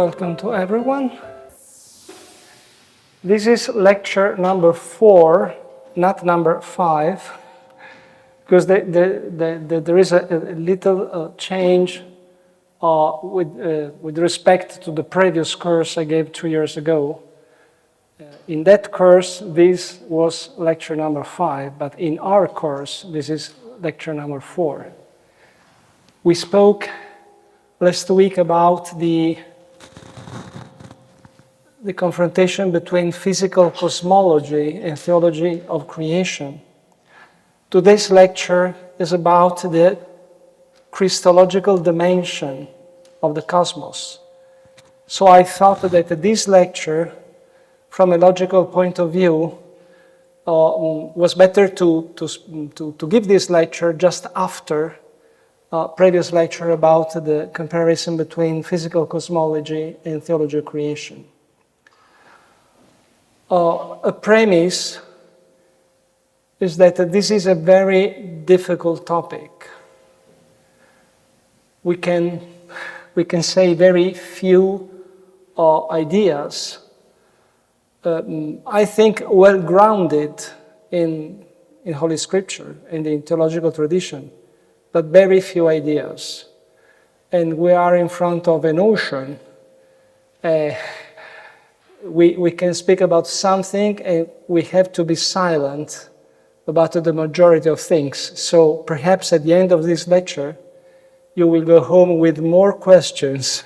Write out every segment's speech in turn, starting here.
welcome to everyone. This is lecture number 4, not number 5, because there is a little change with respect to the previous course I gave 2 years ago. In that course, this was lecture number 5, but in our course, this is lecture number 4. We spoke last week about the confrontation between physical cosmology and theology of creation. Today's lecture is about the Christological dimension of the cosmos. So I thought that this lecture, from a logical point of view, was better to give this lecture just after previous lecture about the comparison between physical cosmology and theology of creation. A premise is that this is a very difficult topic. We can say very few ideas, I think well grounded in Holy Scripture and in theological tradition, but very few ideas. And we are in front of an ocean. We can speak about something and we have to be silent about the majority of things. So perhaps at the end of this lecture, you will go home with more questions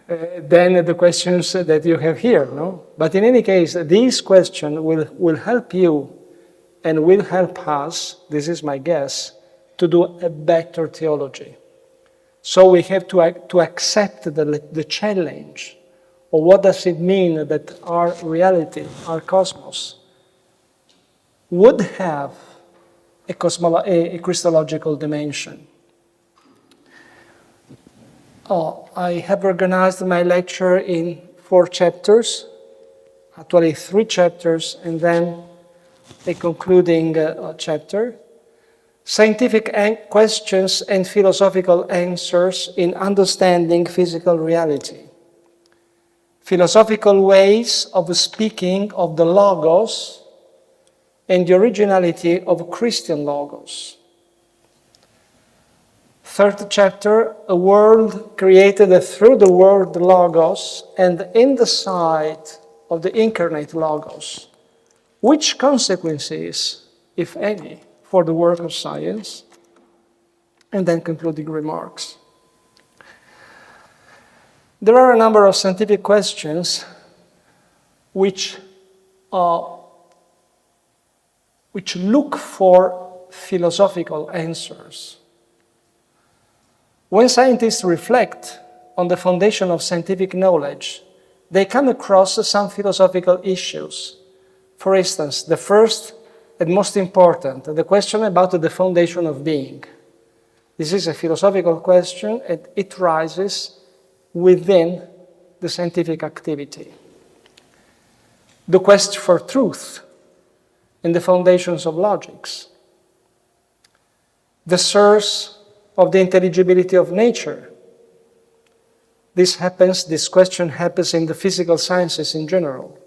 than the questions that you have here, no? But in any case, these questions will help you and will help us, this is my guess, to do a better theology. So we have to accept the challenge of what does it mean that our reality, our cosmos, would have a Christological dimension. I have organized my lecture in 4 chapters, actually 3 chapters, and then a concluding chapter. Scientific questions and philosophical answers in understanding physical reality. Philosophical ways of speaking of the Logos and the originality of Christian Logos. 3rd chapter, a world created through the word Logos and in the sight of the incarnate Logos. Which consequences, if any, for the work of science? And then concluding remarks. There are a number of scientific questions which look for philosophical answers. When scientists reflect on the foundation of scientific knowledge, they come across some philosophical issues. For instance, the first and most important, the question about the foundation of being. This is a philosophical question, and it rises within the scientific activity. The quest for truth and the foundations of logics. The source of the intelligibility of nature. This question happens in the physical sciences in general.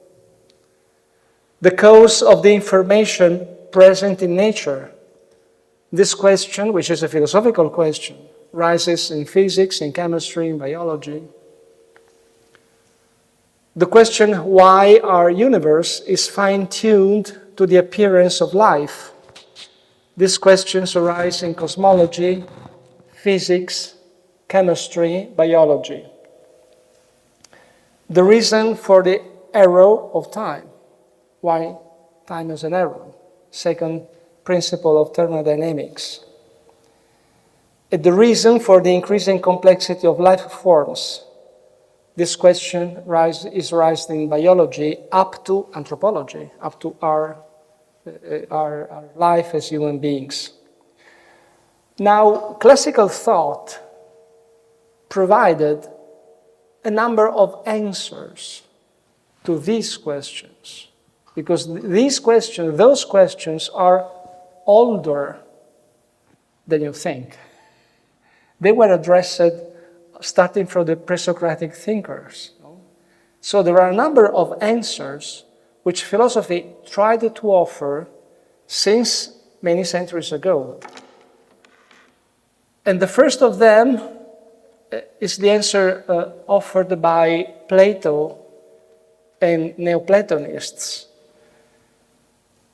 The cause of the information present in nature. This question, which is a philosophical question, rises in physics, in chemistry, in biology. The question why our universe is fine-tuned to the appearance of life. These questions arise in cosmology, physics, chemistry, biology. The reason for the arrow of time. Why time is an arrow? Second principle of thermodynamics. And the reason for the increasing complexity of life forms. This question is raised in biology up to anthropology, up to our life as human beings. Now, classical thought provided a number of answers to these questions, because those questions are older than you think. They were addressed starting from the pre-Socratic thinkers. So there are a number of answers which philosophy tried to offer since many centuries ago. And the first of them is the answer offered by Plato and Neoplatonists.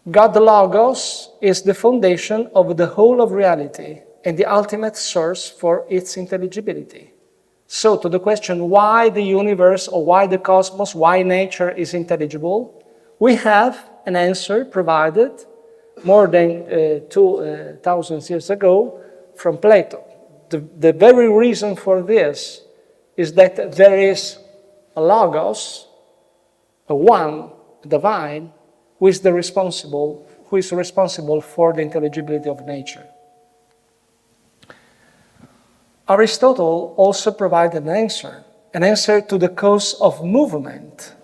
God the Logos is the foundation of the whole of reality and the ultimate source for its intelligibility. So to the question why the universe or why the cosmos, why nature is intelligible, we have an answer provided more than 2,000 years ago from Plato. The very reason for this is that there is a Logos, a one, divine, who is responsible for the intelligibility of nature. Aristotle also provided an answer to the cause of movement,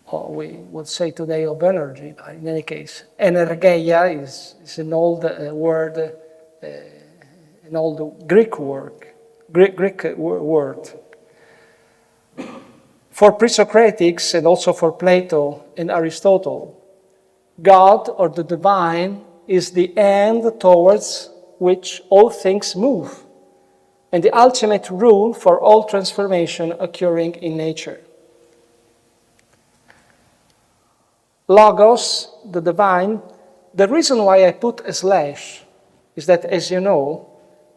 or we would say today of energy, but in any case. Energeia is an old word, an old Greek word. For pre-Socratics and also for Plato and Aristotle, God or the divine is the end towards which all things move, and the ultimate rule for all transformation occurring in nature. Logos, the divine, the reason why I put a slash is that, as you know,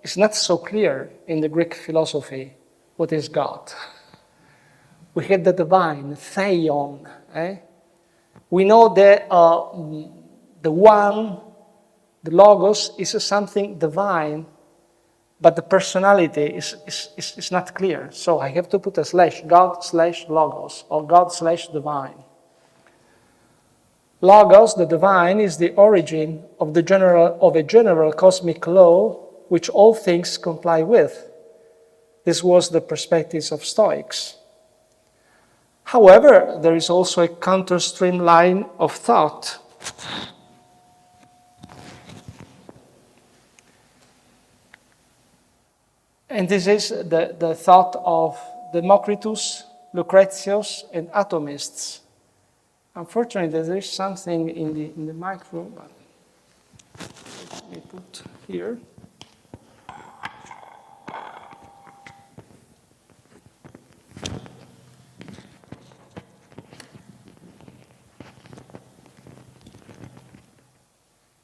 it's not so clear in the Greek philosophy what is God. We have the divine, theon. We know that the one, the Logos, is something divine, but the personality is not clear. So I have to put a slash, God slash Logos, or God slash divine. Logos, the divine, is the origin of a general cosmic law which all things comply with. This was the perspectives of Stoics. However, there is also a counter-stream line of thought. And this is the thought of Democritus, Lucretius, and atomists. Unfortunately, there is something in the micro, but let me put here.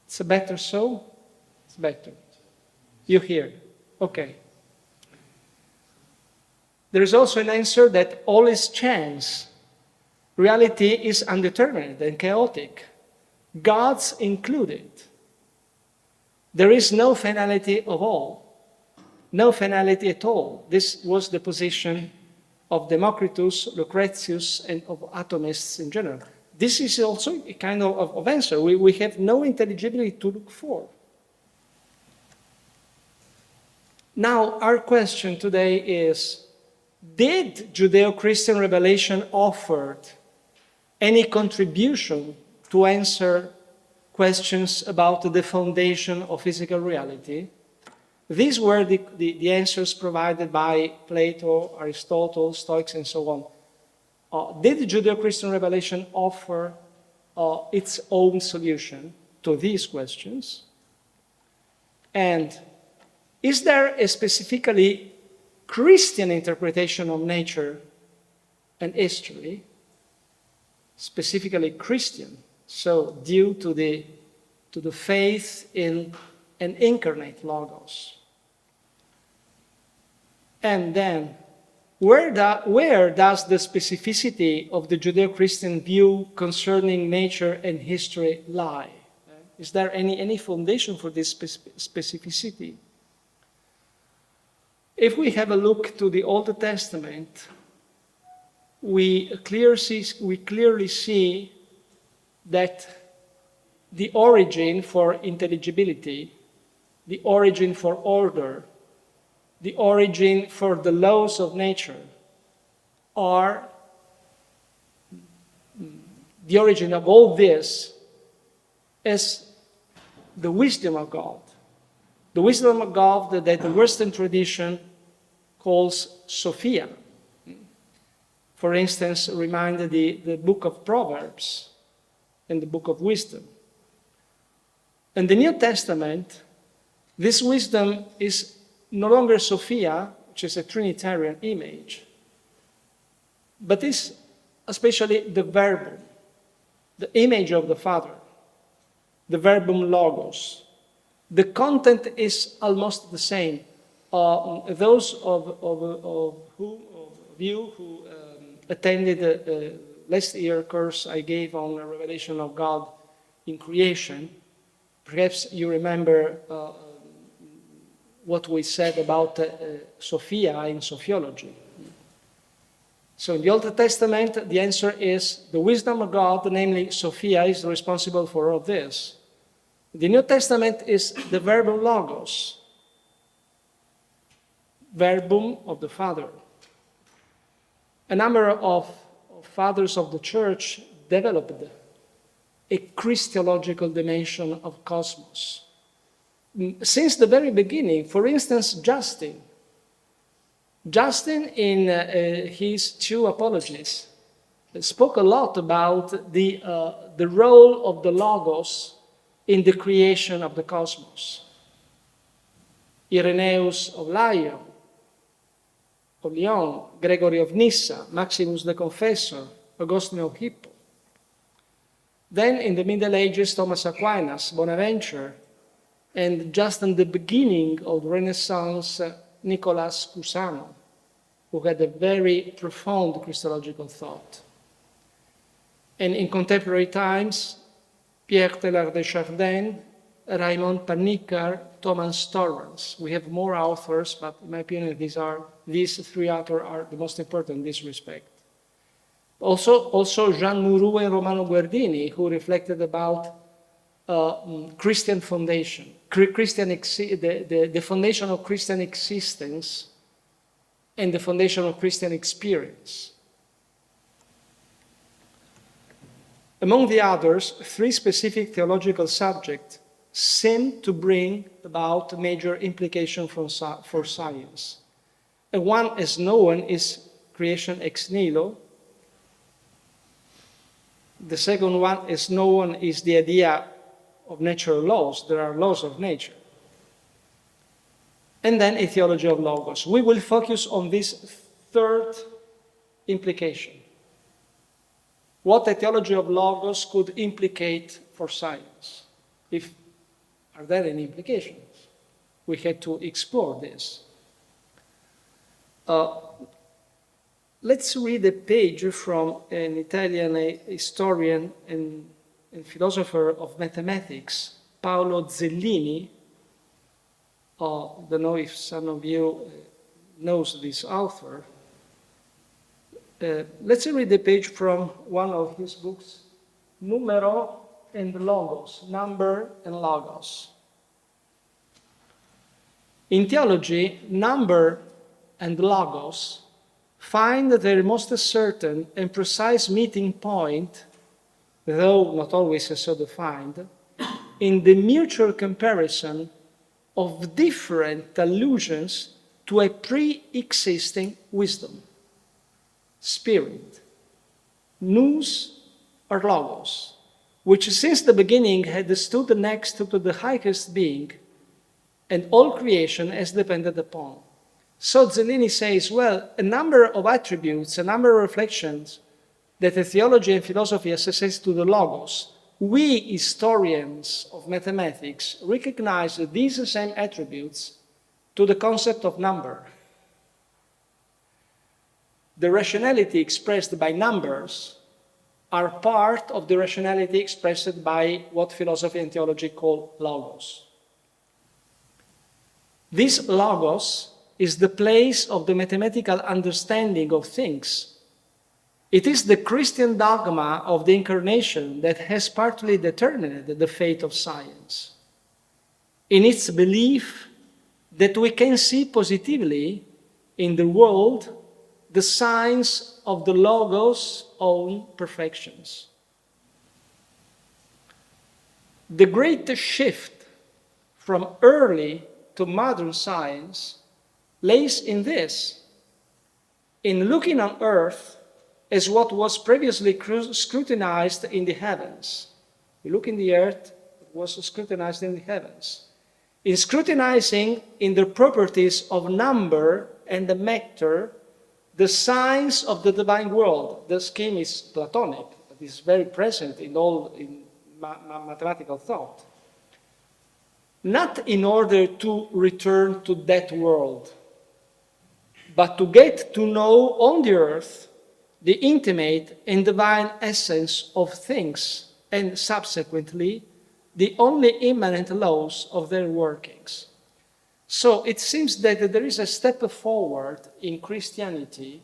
It's better so? It's better. You hear? Okay. There is also an answer that all is chance. Reality is undetermined and chaotic. God's included. There is no finality of all. No finality at all. This was the position of Democritus, Lucretius, and of atomists in general. This is also a kind of answer. We have no intelligibility to look for. Now, our question today is, did Judeo-Christian revelation offer any contribution to answer questions about the foundation of physical reality? These were the answers provided by Plato, Aristotle, Stoics, and so on. Did Judeo-Christian revelation offer its own solution to these questions? And is there a specifically Christian interpretation of nature and history? Specifically Christian, so due to the faith in an incarnate Logos. And then, where does the specificity of the Judeo-Christian view concerning nature and history lie? Is there any foundation for this specificity? If we have a look to the Old Testament, we clearly see that the origin for intelligibility, the origin for order, the origin for the laws of nature are the origin of all this is the wisdom of God. The wisdom of God that the Western tradition calls Sophia. For instance, remind the book of Proverbs and the book of wisdom. In the New Testament, this wisdom is no longer Sophia, which is a Trinitarian image, but is especially the verbum, the image of the Father, the verbum logos. The content is almost the same. Those of you who attended the last year course I gave on the revelation of God in creation, perhaps you remember what we said about Sophia in sophiology. So in the Old Testament, the answer is the wisdom of God, namely Sophia, is responsible for all this. The New Testament is the verbum logos, verbum of the Father. A number of fathers of the church developed a Christological dimension of cosmos. Since the very beginning, for instance, Justin in his two apologies spoke a lot about the role of the Logos in the creation of the cosmos. Irenaeus of Lyon, Gregory of Nyssa, Maximus the Confessor, Augustine of Hippo. Then in the Middle Ages, Thomas Aquinas, Bonaventure, and just in the beginning of the Renaissance, Nicolas Cusano, who had a very profound Christological thought. And in contemporary times, Pierre Teilhard de Chardin, Raymond Panikkar, Thomas Torrance. We have more authors, but in my opinion, these three authors are the most important in this respect. Also Jean Mourou and Romano Guardini, who reflected about Christian foundation, the foundation of Christian existence and the foundation of Christian experience. Among the others, three specific theological subjects seem to bring about major implications for science. And one, as known, is creation ex nihilo. The second one, as known, is the idea of natural laws. There are laws of nature. And then a theology of logos. We will focus on this third implication. What a theology of logos could implicate for science. Are there any implications? We had to explore this. Let's read a page from an Italian historian and philosopher of mathematics, Paolo Zellini. I don't know if some of you knows this author. Let's read the page from one of his books, Numero and Logos, Number and Logos. In theology, number and logos find their most certain and precise meeting point, though not always so defined, in the mutual comparison of different allusions to a pre-existing wisdom, spirit, nous or logos, which since the beginning had stood next to the highest being, and all creation has depended upon. So Zellini says, well, a number of attributes, a number of reflections that the theology and philosophy associates to the logos, we historians of mathematics recognize these same attributes to the concept of number. The rationality expressed by numbers are part of the rationality expressed by what philosophy and theology call logos. This logos is the place of the mathematical understanding of things. It is the Christian dogma of the Incarnation that has partly determined the fate of science, in its belief that we can see positively in the world the signs of the Logos' own perfections. The great shift from early to modern science lays in this: in looking on earth as what was previously scrutinized in the heavens. You look in the earth, it was scrutinized in the heavens. In scrutinizing in the properties of number and the matter, the signs of the divine world. The scheme is Platonic, but is very present in mathematical thought. Not in order to return to that world, but to get to know on the earth the intimate and divine essence of things, and subsequently the only immanent laws of their workings. So it seems that there is a step forward in Christianity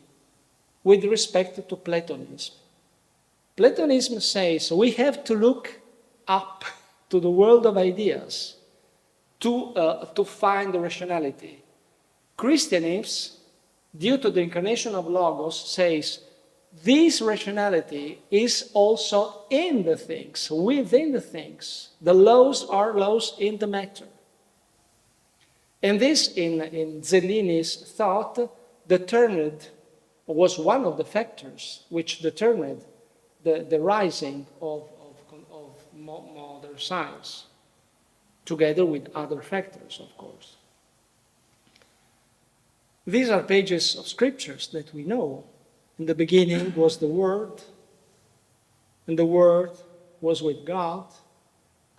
with respect to Platonism. Platonism says we have to look up to the world of ideas to find the rationality. Christianism, due to the incarnation of Logos, says this rationality is also in the things, within the things. The laws are laws in the matter. And this, in Zellini's thought, was one of the factors which determined the rising of modern science, together with other factors, of course. These are pages of scriptures that we know. In the beginning was the Word, and the Word was with God,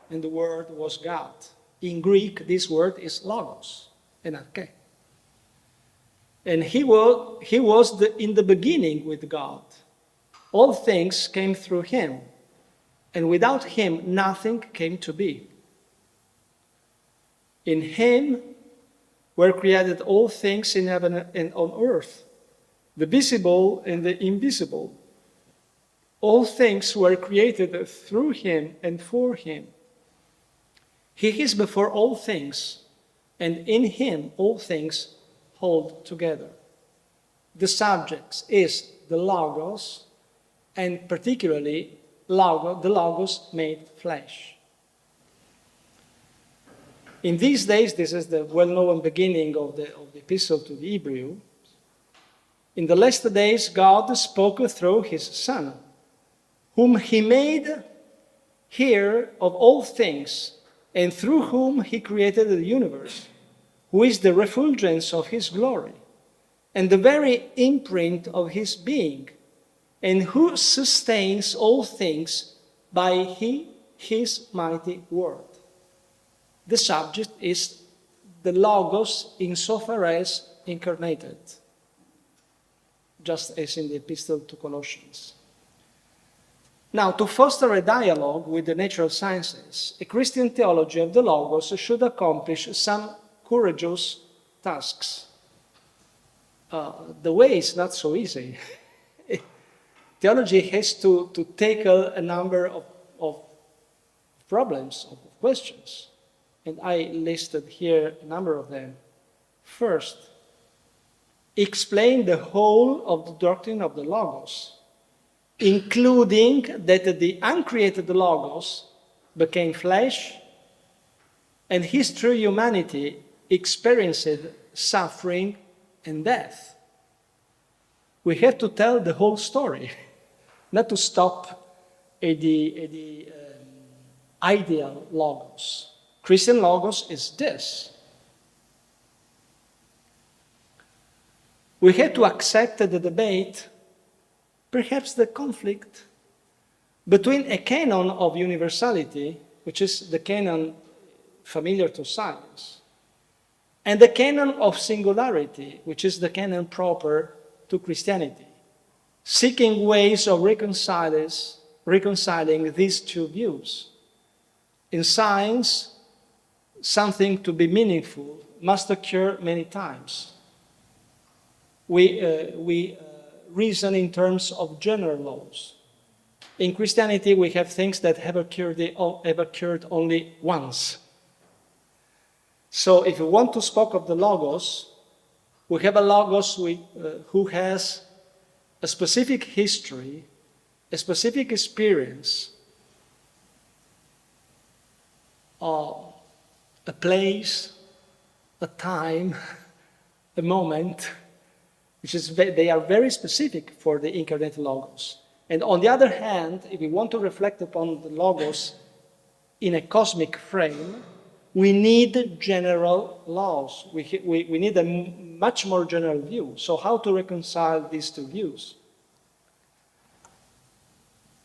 and the Word was God. In Greek, this word is logos, and arche. And he was in the beginning with God. All things came through him, and without him nothing came to be. In him were created all things in heaven and on earth, the visible and the invisible. All things were created through him and for him. He is before all things, and in him all things hold together. The subject is the Logos, and particularly the Logos made flesh. In these days, this is the well-known beginning of the epistle to the Hebrews. In the last days, God spoke through his Son, whom he made heir of all things, and through whom he created the universe, who is the refulgence of his glory, and the very imprint of his being, and who sustains all things by his mighty word. The subject is the Logos insofar as incarnated, just as in the epistle to Colossians. Now, to foster a dialogue with the natural sciences, a Christian theology of the Logos should accomplish some courageous tasks. The way is not so easy. Theology has to tackle a number of problems, of questions. And I listed here a number of them. First, explain the whole of the doctrine of the Logos, including that the uncreated Logos became flesh and his true humanity experienced suffering and death. We have to tell the whole story, not to stop at the ideal Logos. Christian Logos is this. We have to accept the debate, perhaps the conflict, between a canon of universality, which is the canon familiar to science, and the canon of singularity, which is the canon proper to Christianity, seeking ways of reconciling these two views. In science, something to be meaningful must occur many times. We reason in terms of general laws. In Christianity, we have things that have occurred only once. So if we want to speak of the Logos, we have a Logos who has a specific history, a specific experience, a place, a time, a moment, which is they are very specific for the incarnate Logos. And on the other hand, if we want to reflect upon the Logos in a cosmic frame, we need general laws. We need a much more general view. So how to reconcile these two views?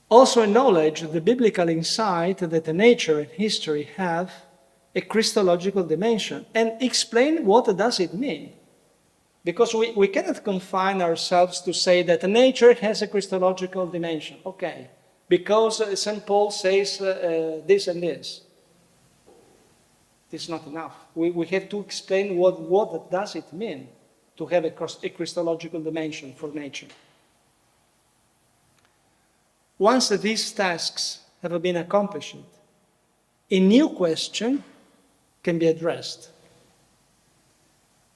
Also acknowledge the biblical insight that nature and history have a Christological dimension, and explain what does it mean. Because we cannot confine ourselves to say that nature has a Christological dimension. Okay, because St. Paul says this and this. This is not enough. We have to explain what does it mean to have a Christological dimension for nature. Once these tasks have been accomplished, a new question can be addressed.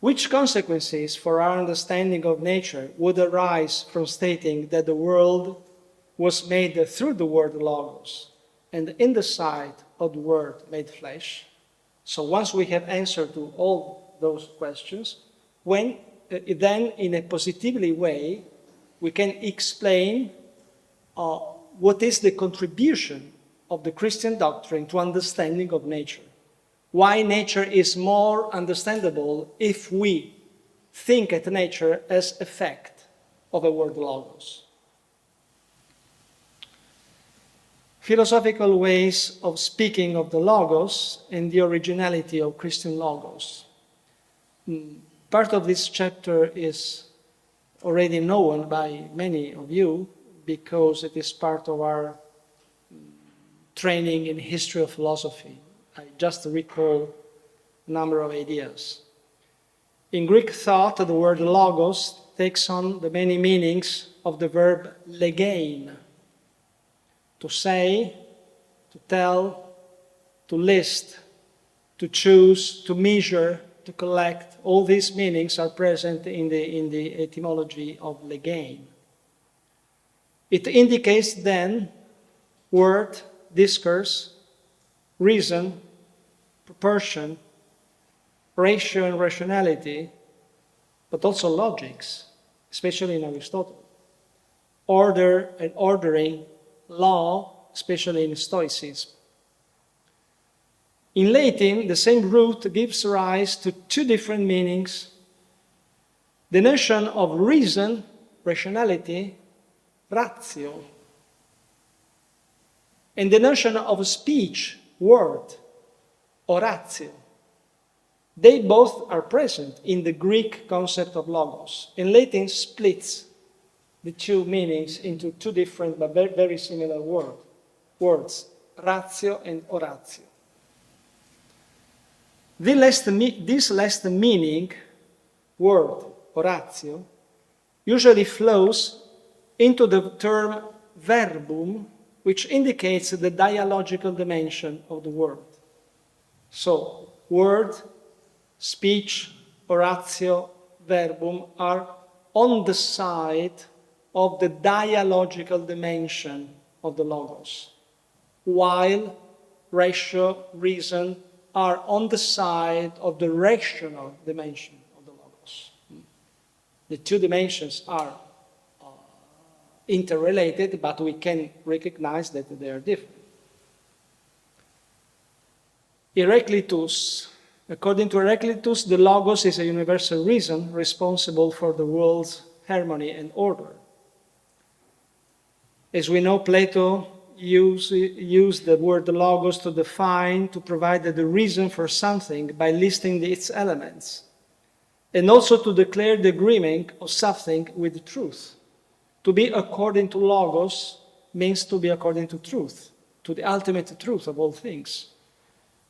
Which consequences for our understanding of nature would arise from stating that the world was made through the Word Logos and in the sight of the Word made flesh? So once we have answered to all those questions, then in a positively way, we can explain what is the contribution of the Christian doctrine to understanding of nature. Why nature is more understandable if we think at nature as effect of a word Logos. Philosophical ways of speaking of the Logos and the originality of Christian Logos. Part of this chapter is already known by many of you because it is part of our training in history of philosophy. I just recall a number of ideas. In Greek thought, the word Logos takes on the many meanings of the verb legein, to say, to tell, to list, to choose, to measure, to collect. All these meanings are present in the etymology of legein. It indicates then word, discourse, reason, proportion, ratio and rationality, but also logics, especially in Aristotle. Order and ordering, law, especially in Stoicism. In Latin, the same root gives rise to two different meanings. The notion of reason, rationality, ratio, and the notion of speech, word, oratio. They both are present in the Greek concept of Logos. In Latin splits the two meanings into two different but very, very similar words, ratio and oratio. This last meaning, word, oratio, usually flows into the term verbum, which indicates the dialogical dimension of the word. So, word, speech, oratio, verbum are on the side of the dialogical dimension of the Logos, while ratio, reason are on the side of the rational dimension of the Logos. The two dimensions are interrelated, but we can recognize that they are different. Heraclitus, according to Heraclitus, the Logos is a universal reason responsible for the world's harmony and order. As we know, Plato used the word Logos to define, to provide the reason for something by listing its elements, and also to declare the agreement of something with truth. To be according to Logos means to be according to truth, to the ultimate truth of all things.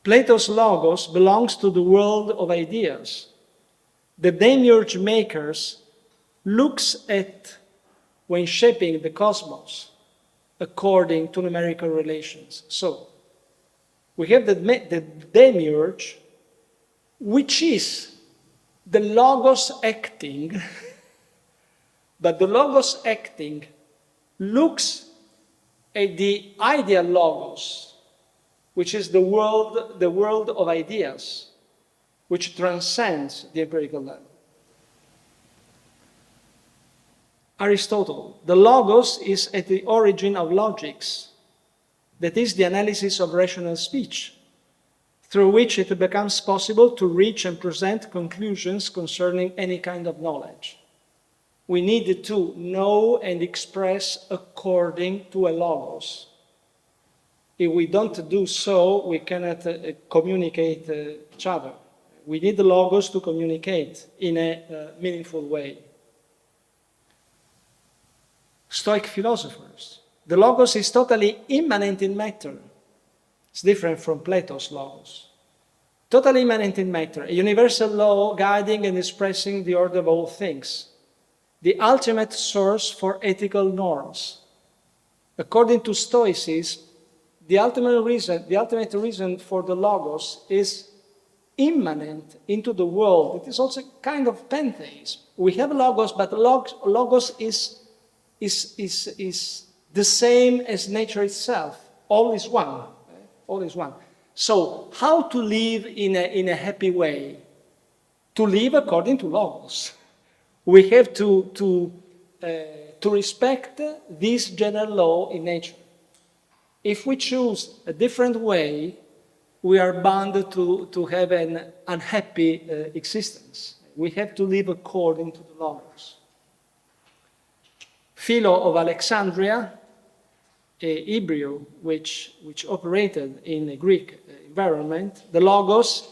Plato's Logos belongs to the world of ideas. The demiurge makers looks at, when shaping the cosmos, according to numerical relations. So, we have the demiurge, which is the Logos acting, but the Logos acting looks at the ideal Logos, which is the world of ideas, which transcends the empirical level. Aristotle, the logos is at the origin of logics, that is the analysis of rational speech, through which it becomes possible to reach and present conclusions concerning any kind of knowledge. We need to know and express according to a logos. If we don't do so, we cannot communicate each other. We need the logos to communicate in a meaningful way. Stoic philosophers, the logos is totally immanent in matter. It's different from Plato's logos. Totally immanent in matter, a universal law guiding and expressing the order of all things, the ultimate source for ethical norms. According to Stoicism, the ultimate reason for the logos is immanent into the world. It is also a kind of pantheism. We have logos, but logos is the same as nature itself. All is one. All is one. So, how to live in a happy way? To live according to logos. We have to respect this general law in nature. If we choose a different way, we are bound to have an unhappy existence. We have to live according to the logos. Philo of Alexandria, a Hebrew which operated in a Greek environment, the logos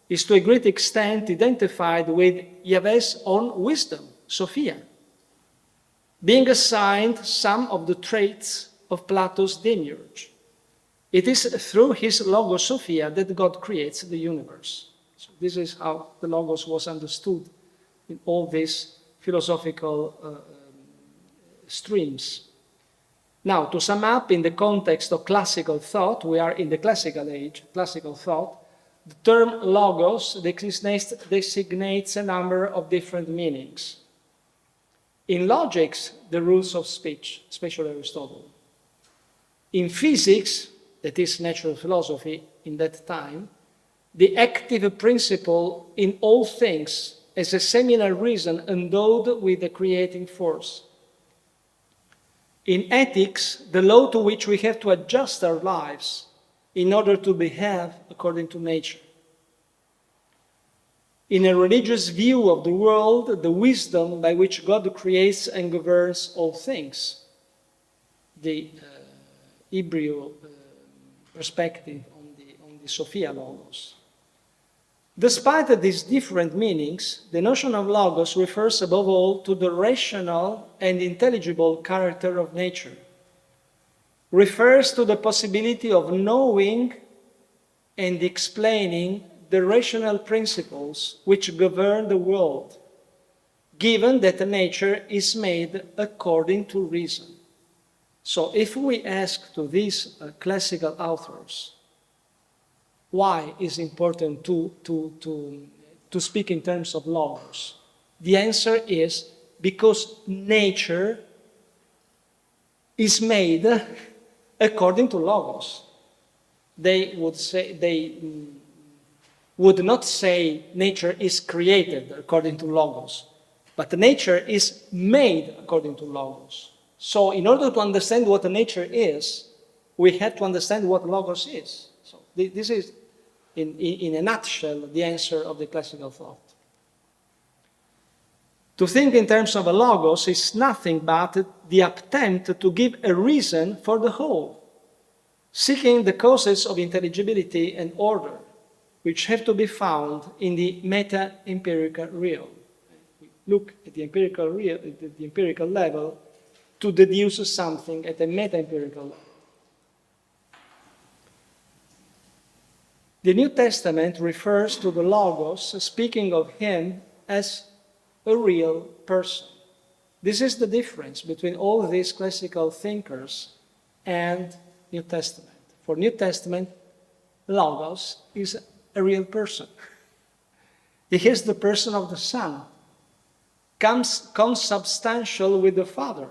is to a great extent identified with Yahweh's own wisdom, Sophia, being assigned some of the traits of Plato's demiurge. It is through his logos Sophia that God creates the universe. So this is how the logos was understood in all these philosophical streams. Now, to sum up, in the context of classical thought, we are in the classical age, classical thought, the term logos designates a number of different meanings. In logics, the rules of speech, especially Aristotle. In physics, that is natural philosophy in that time, the active principle in all things as a seminal reason endowed with the creating force. In ethics, the law to which we have to adjust our lives in order to behave according to nature. In a religious view of the world, the wisdom by which God creates and governs all things. The Hebrew perspective on the Sophia logos. Despite these different meanings, the notion of logos refers above all to the rational and intelligible character of nature, refers to the possibility of knowing and explaining the rational principles which govern the world, given that nature is made according to reason. So if we ask to these classical authors, why is it important to speak in terms of logos? The answer is because nature is made according to logos. They would not say nature is created according to logos, but nature is made according to logos. So in order to understand what nature is, we have to understand what logos is. So this is, in a nutshell, the answer of the classical thought. To think in terms of a logos is nothing but the attempt to give a reason for the whole, seeking the causes of intelligibility and order, which have to be found in the meta-empirical real. We look at the empirical real, at the empirical level, to deduce something at a meta-empirical level. The New Testament refers to the Logos, speaking of him as a real person. This is the difference between all these classical thinkers and New Testament. For New Testament, Logos is a real person. He is the person of the Son, consubstantial with the Father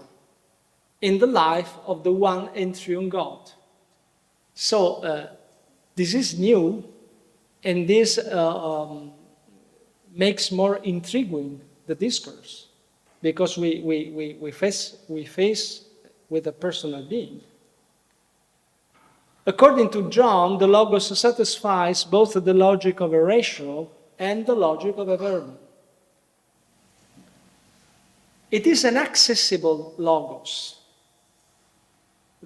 in the life of the one and true God. So, this is new, and this makes more intriguing the discourse. because we face with a personal being. According to John, the Logos satisfies both the logic of a rational and the logic of a verbal. It is an accessible Logos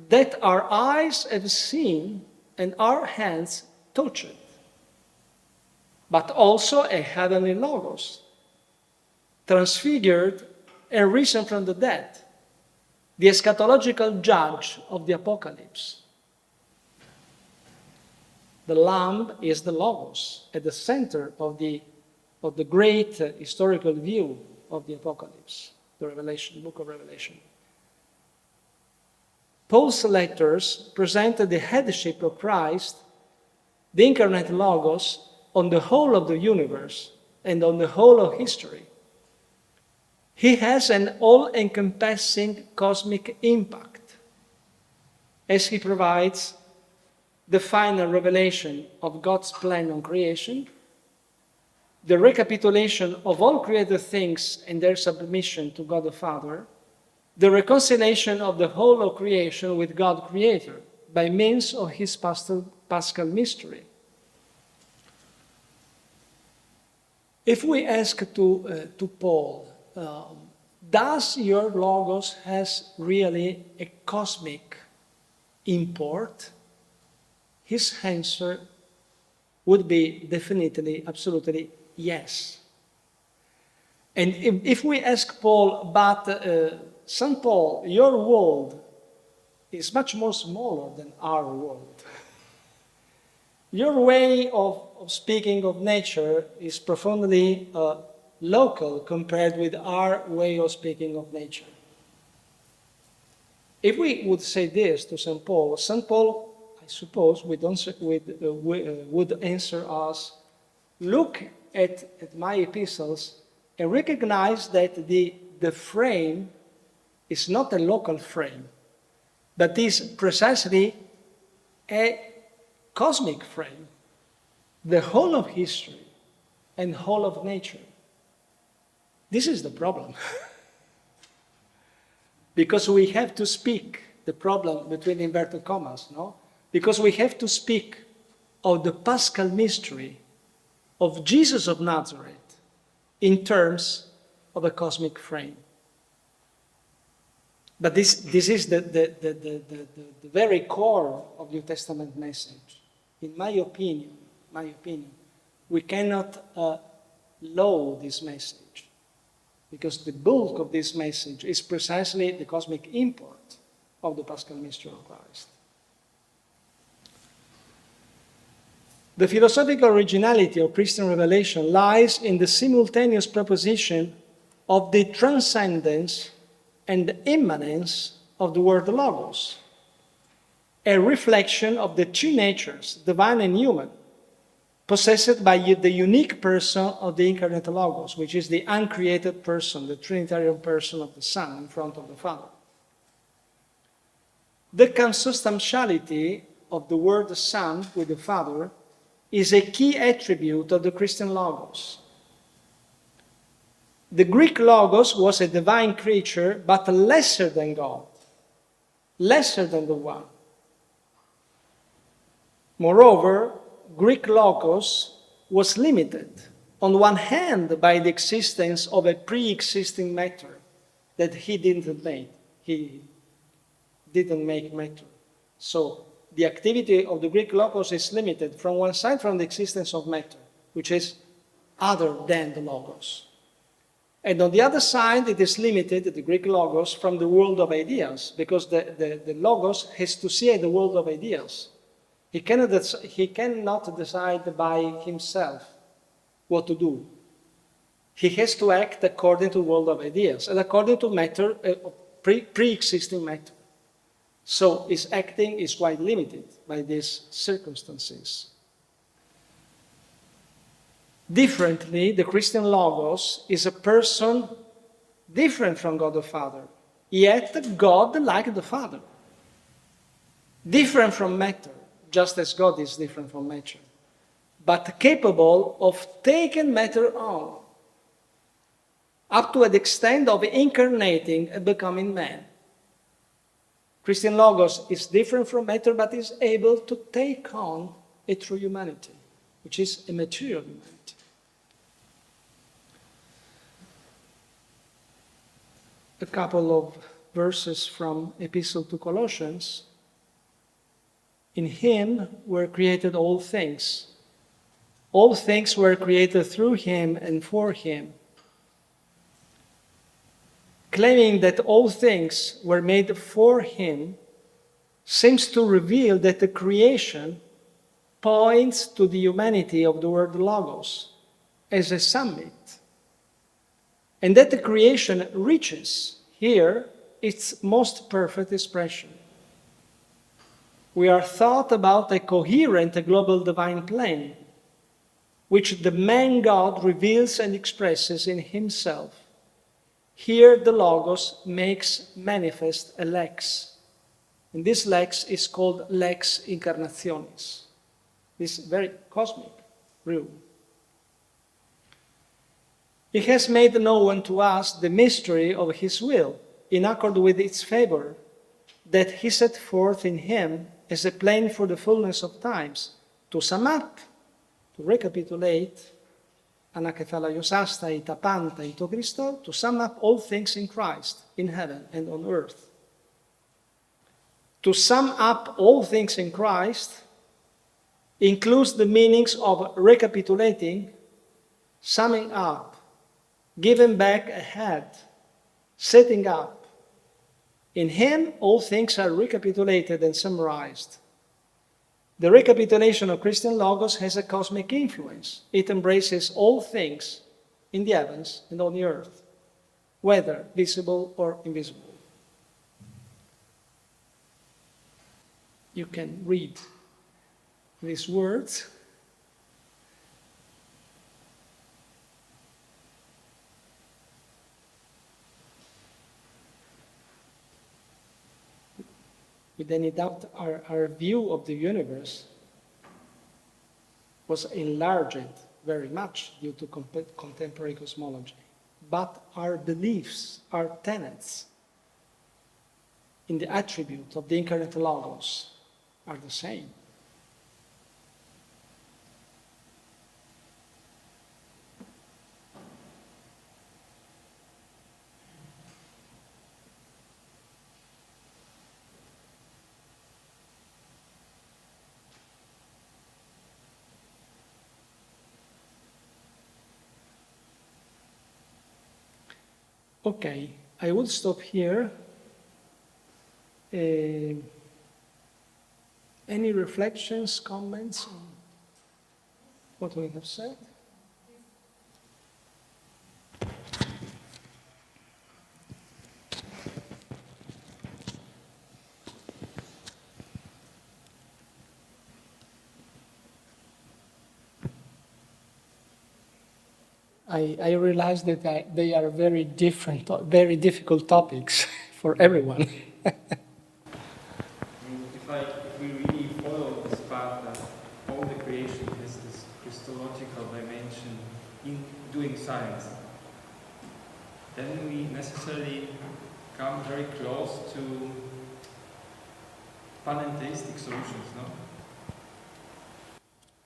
that our eyes have seen and our hands touched, but also a heavenly Logos, transfigured and risen from the dead, the eschatological judge of the apocalypse. The Lamb is the Logos at the center of the great historical view of the apocalypse, the Revelation, book of Revelation. Paul's letters presented the headship of Christ, the incarnate Logos, on the whole of the universe and on the whole of history. He has an all-encompassing cosmic impact as he provides the final revelation of God's plan on creation, the recapitulation of all created things and their submission to God the Father, the reconciliation of the whole of creation with God Creator by means of his Paschal mystery. If we ask to Paul, does your Logos has really a cosmic import? His answer would be definitely, absolutely yes. And if we ask Paul, but St. Paul, your world is much more smaller than our world. Your way of speaking of nature is profoundly local compared with our way of speaking of nature. If we would say this to St. Paul, I suppose, would answer us, look at my epistles and recognize that the frame is not a local frame, but is precisely a cosmic frame, the whole of history and whole of nature. This is the problem. Because we have to speak the problem between inverted commas, no? Because we have to speak of the Paschal mystery of Jesus of Nazareth in terms of a cosmic frame. But this is the very core of New Testament message. In my opinion, we cannot lower this message, because the bulk of this message is precisely the cosmic import of the Paschal mystery of Christ. The philosophical originality of Christian revelation lies in the simultaneous proposition of the transcendence and immanence of the word Logos, a reflection of the two natures, divine and human, possessed by the unique person of the incarnate Logos, which is the uncreated person, the Trinitarian person of the Son in front of the Father. The consubstantiality of the Word Son with the Father is a key attribute of the Christian Logos. The Greek Logos was a divine creature, but lesser than God, lesser than the One. Moreover, Greek Logos was limited, on one hand, by the existence of a pre-existing matter that he didn't make. He didn't make matter. So the activity of the Greek Logos is limited from one side, from the existence of matter, which is other than the Logos. And on the other side, it is limited, the Greek Logos, from the world of ideas, because the Logos has to see the world of ideas. He cannot decide by himself what to do. He has to act according to the world of ideas and according to matter, pre-existing matter. So his acting is quite limited by these circumstances. Differently, the Christian Logos is a person different from God the Father, yet God like the Father. Different from matter, just as God is different from matter, but capable of taking matter on. up to the extent of incarnating and becoming man. Christian Logos is different from matter, but is able to take on a true humanity, which is a material humanity. A couple of verses from Epistle to Colossians. In him were created all things. All things were created through him and for him. Claiming that all things were made for him seems to reveal that the creation points to the humanity of the word Logos as a summit, and that the creation reaches here its most perfect expression. We are taught about a coherent global divine plan, which the man God reveals and expresses in himself. Here the Logos makes manifest a lex, and this lex is called lex incarnationis, this very cosmic rule. He has made known to us the mystery of his will, in accord with its favor, that he set forth in him as a plan for the fullness of times, to sum up, to recapitulate, anakephalaiosasta itapanta ito Christo, to sum up all things in Christ, in heaven and on earth. To sum up all things in Christ includes the meanings of recapitulating, summing up, giving back ahead, setting up. In him, all things are recapitulated and summarized. The recapitulation of Christian Logos has a cosmic influence. It embraces all things in the heavens and on the earth, whether visible or invisible. You can read these words. With any doubt, our view of the universe was enlarged very much due to contemporary cosmology. But our beliefs, our tenets in the attribute of the incarnate Logos are the same. Okay, I would stop here. Any reflections, comments on what we have said? I realize that they are very different, very difficult topics for everyone. If we really follow this path that all the creation has this Christological dimension in doing science, then we necessarily come very close to panentheistic solutions, no?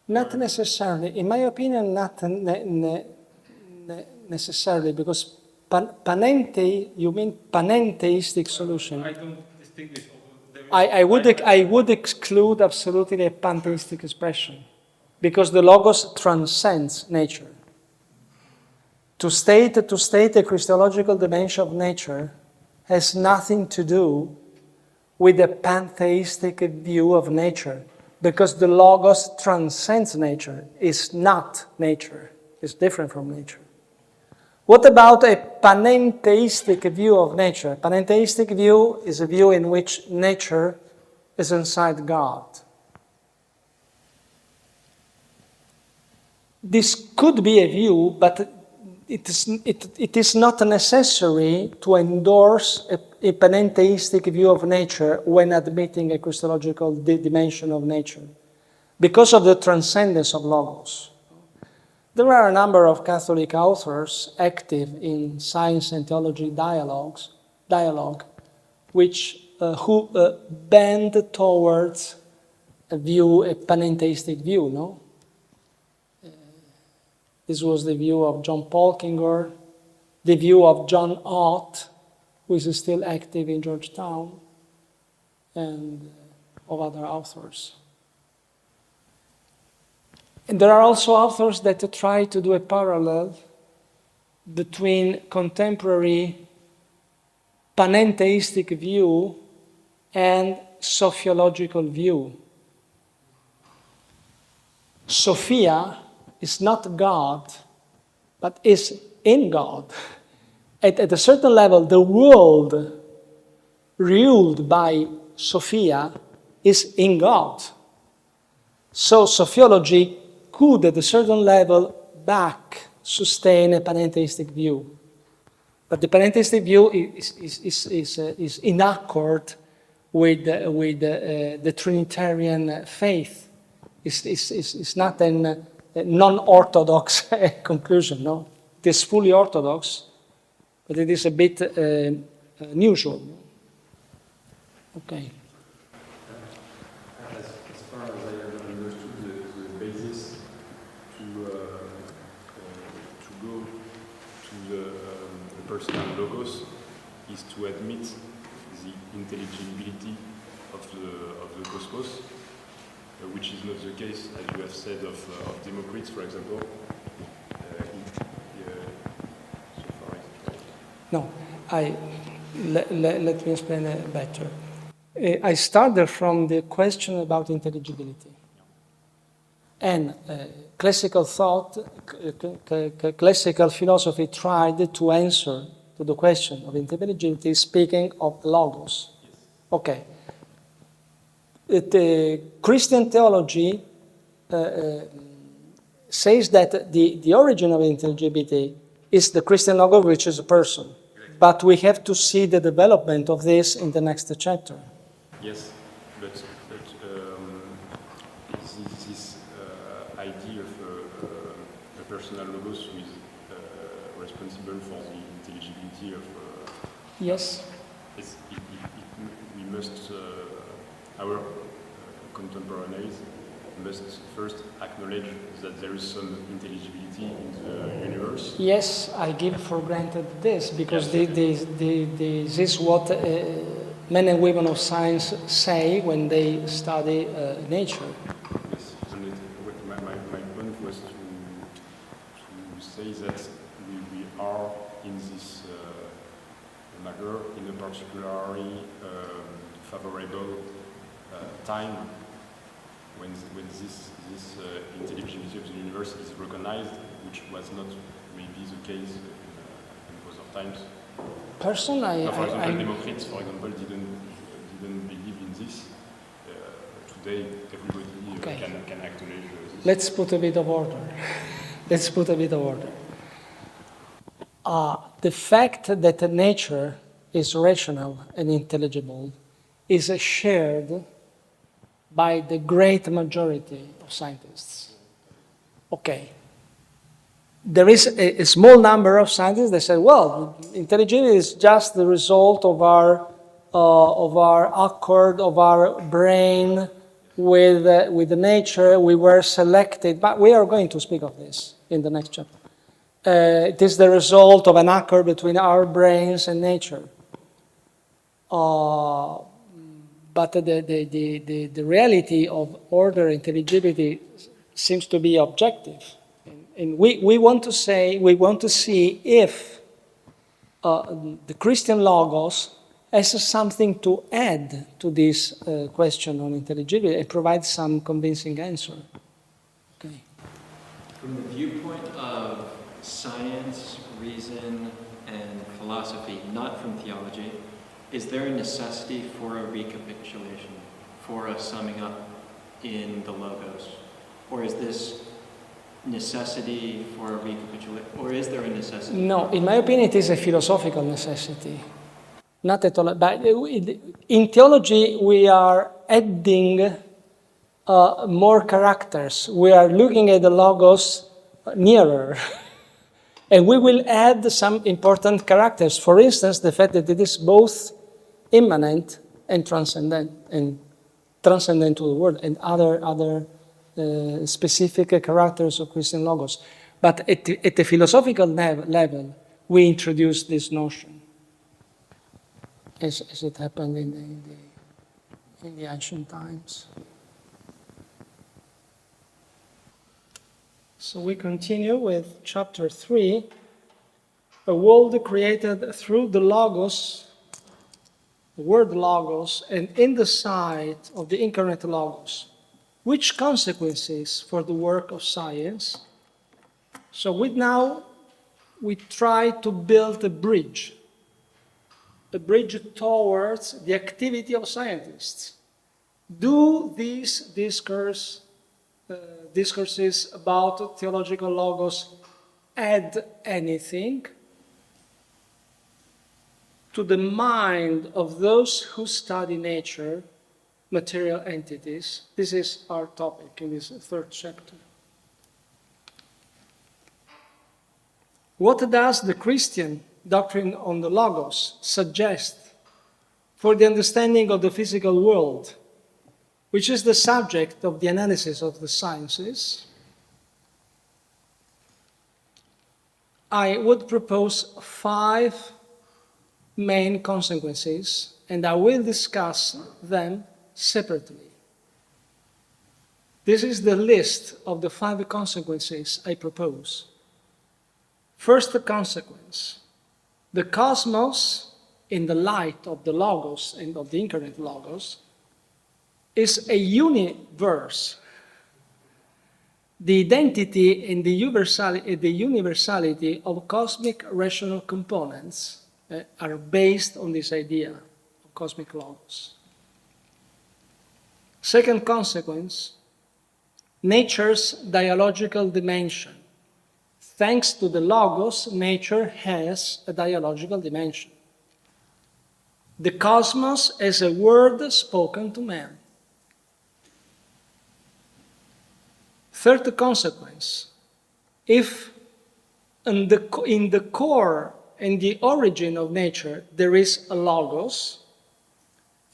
Not necessarily. In my opinion, not necessarily, because you mean panentheistic solution. I don't distinguish. I would exclude absolutely a pantheistic expression, because the Logos transcends nature. To state a Christological dimension of nature has nothing to do with a pantheistic view of nature, because the Logos transcends nature, is not nature, is different from nature. What about a panentheistic view of nature? Panentheistic view is a view in which nature is inside God. This could be a view, but it is not necessary to endorse a panentheistic view of nature when admitting a Christological dimension of nature, because of the transcendence of Logos. There are a number of Catholic authors active in science and theology dialogue, which who bend towards a panentheistic view, no? This was the view of John Polkinger, the view of John Ott, who is still active in Georgetown, and of other authors. And there are also authors that try to do a parallel between contemporary panentheistic view and sociological view. Sophia is not God, but is in God. At a certain level, the world ruled by Sophia is in God. So sociology could, at a certain level, sustain a panentheistic view. But the panentheistic view is in accord with the Trinitarian faith. It's not a non-orthodox conclusion, no? It is fully orthodox, but it is a bit unusual. Okay. As far as I have understood, the basis to go to the personal logos is to admit the intelligibility of the cosmos, which is not the case, as you have said, of Democritus, for example. So far as No, let me explain it better. I started from the question about intelligibility. And classical thought, classical philosophy tried to answer to the question of intelligibility speaking of logos. Okay. The Christian theology says that the origin of intelligibility is the Christian logos, which is a person. But we have to see the development of this in the next chapter. yes, but this idea of a personal logos who is responsible for the intelligibility of Yes. we must our contemporaries must first acknowledge that there is some intelligibility in the universe. Yes, I give for granted this, because this is what men and women of science say when they study nature. Yes, and my point was to say that we are in this matter in a particularly favorable time when this intelligibility of the universe is recognized, which was not maybe the case in other times. For example, Democritus, for example, didn't believe in this. Today, everybody can acknowledge this. Let's put a bit of order. The fact that nature is rational and intelligible is shared by the great majority of scientists. Okay. There is a small number of scientists that say, well, intelligibility is just the result of our accord, of our brain with the nature. We were selected, but we are going to speak of this in the next chapter. It is the result of an accord between our brains and nature. But the reality of order, intelligibility, seems to be objective. And we want to see if the Christian logos has something to add to this question on intelligibility and provide some convincing answer. Okay. From the viewpoint of science, reason, and philosophy, not from theology, is there a necessity for a recapitulation, for a summing up in the logos? Or is this necessity for a recapitulation, or is there a necessity? No, in my opinion, it is a philosophical necessity. Not at all. But in theology, we are adding more characters. We are looking at the logos nearer. And we will add some important characters. For instance, the fact that it is both immanent and transcendent to the world, and other specific characters of Christian Logos. But at the philosophical level, we introduce this notion, as it happened in the ancient times. So we continue with chapter 3, a world created through the Logos, the word Logos, and in the sight of the incarnate Logos. Which consequences for the work of science? So we try to build a bridge towards the activity of scientists. Do these discourses about theological Logos add anything to the mind of those who study nature, material entities? This is our topic in this third chapter. What does the Christian doctrine on the Logos suggest for the understanding of the physical world, which is the subject of the analysis of the sciences? I would propose 5 main consequences, and I will discuss them separately. This is the list of the 5 consequences I propose. First consequence: the cosmos, in the light of the Logos and of the incarnate Logos, is a universe. The identity and the universality of cosmic rational components are based on this idea of cosmic Logos. Second consequence: nature's dialogical dimension. Thanks to the Logos, nature has a dialogical dimension. The cosmos as a word spoken to man. Third consequence: if in the core and the origin of nature there is a Logos,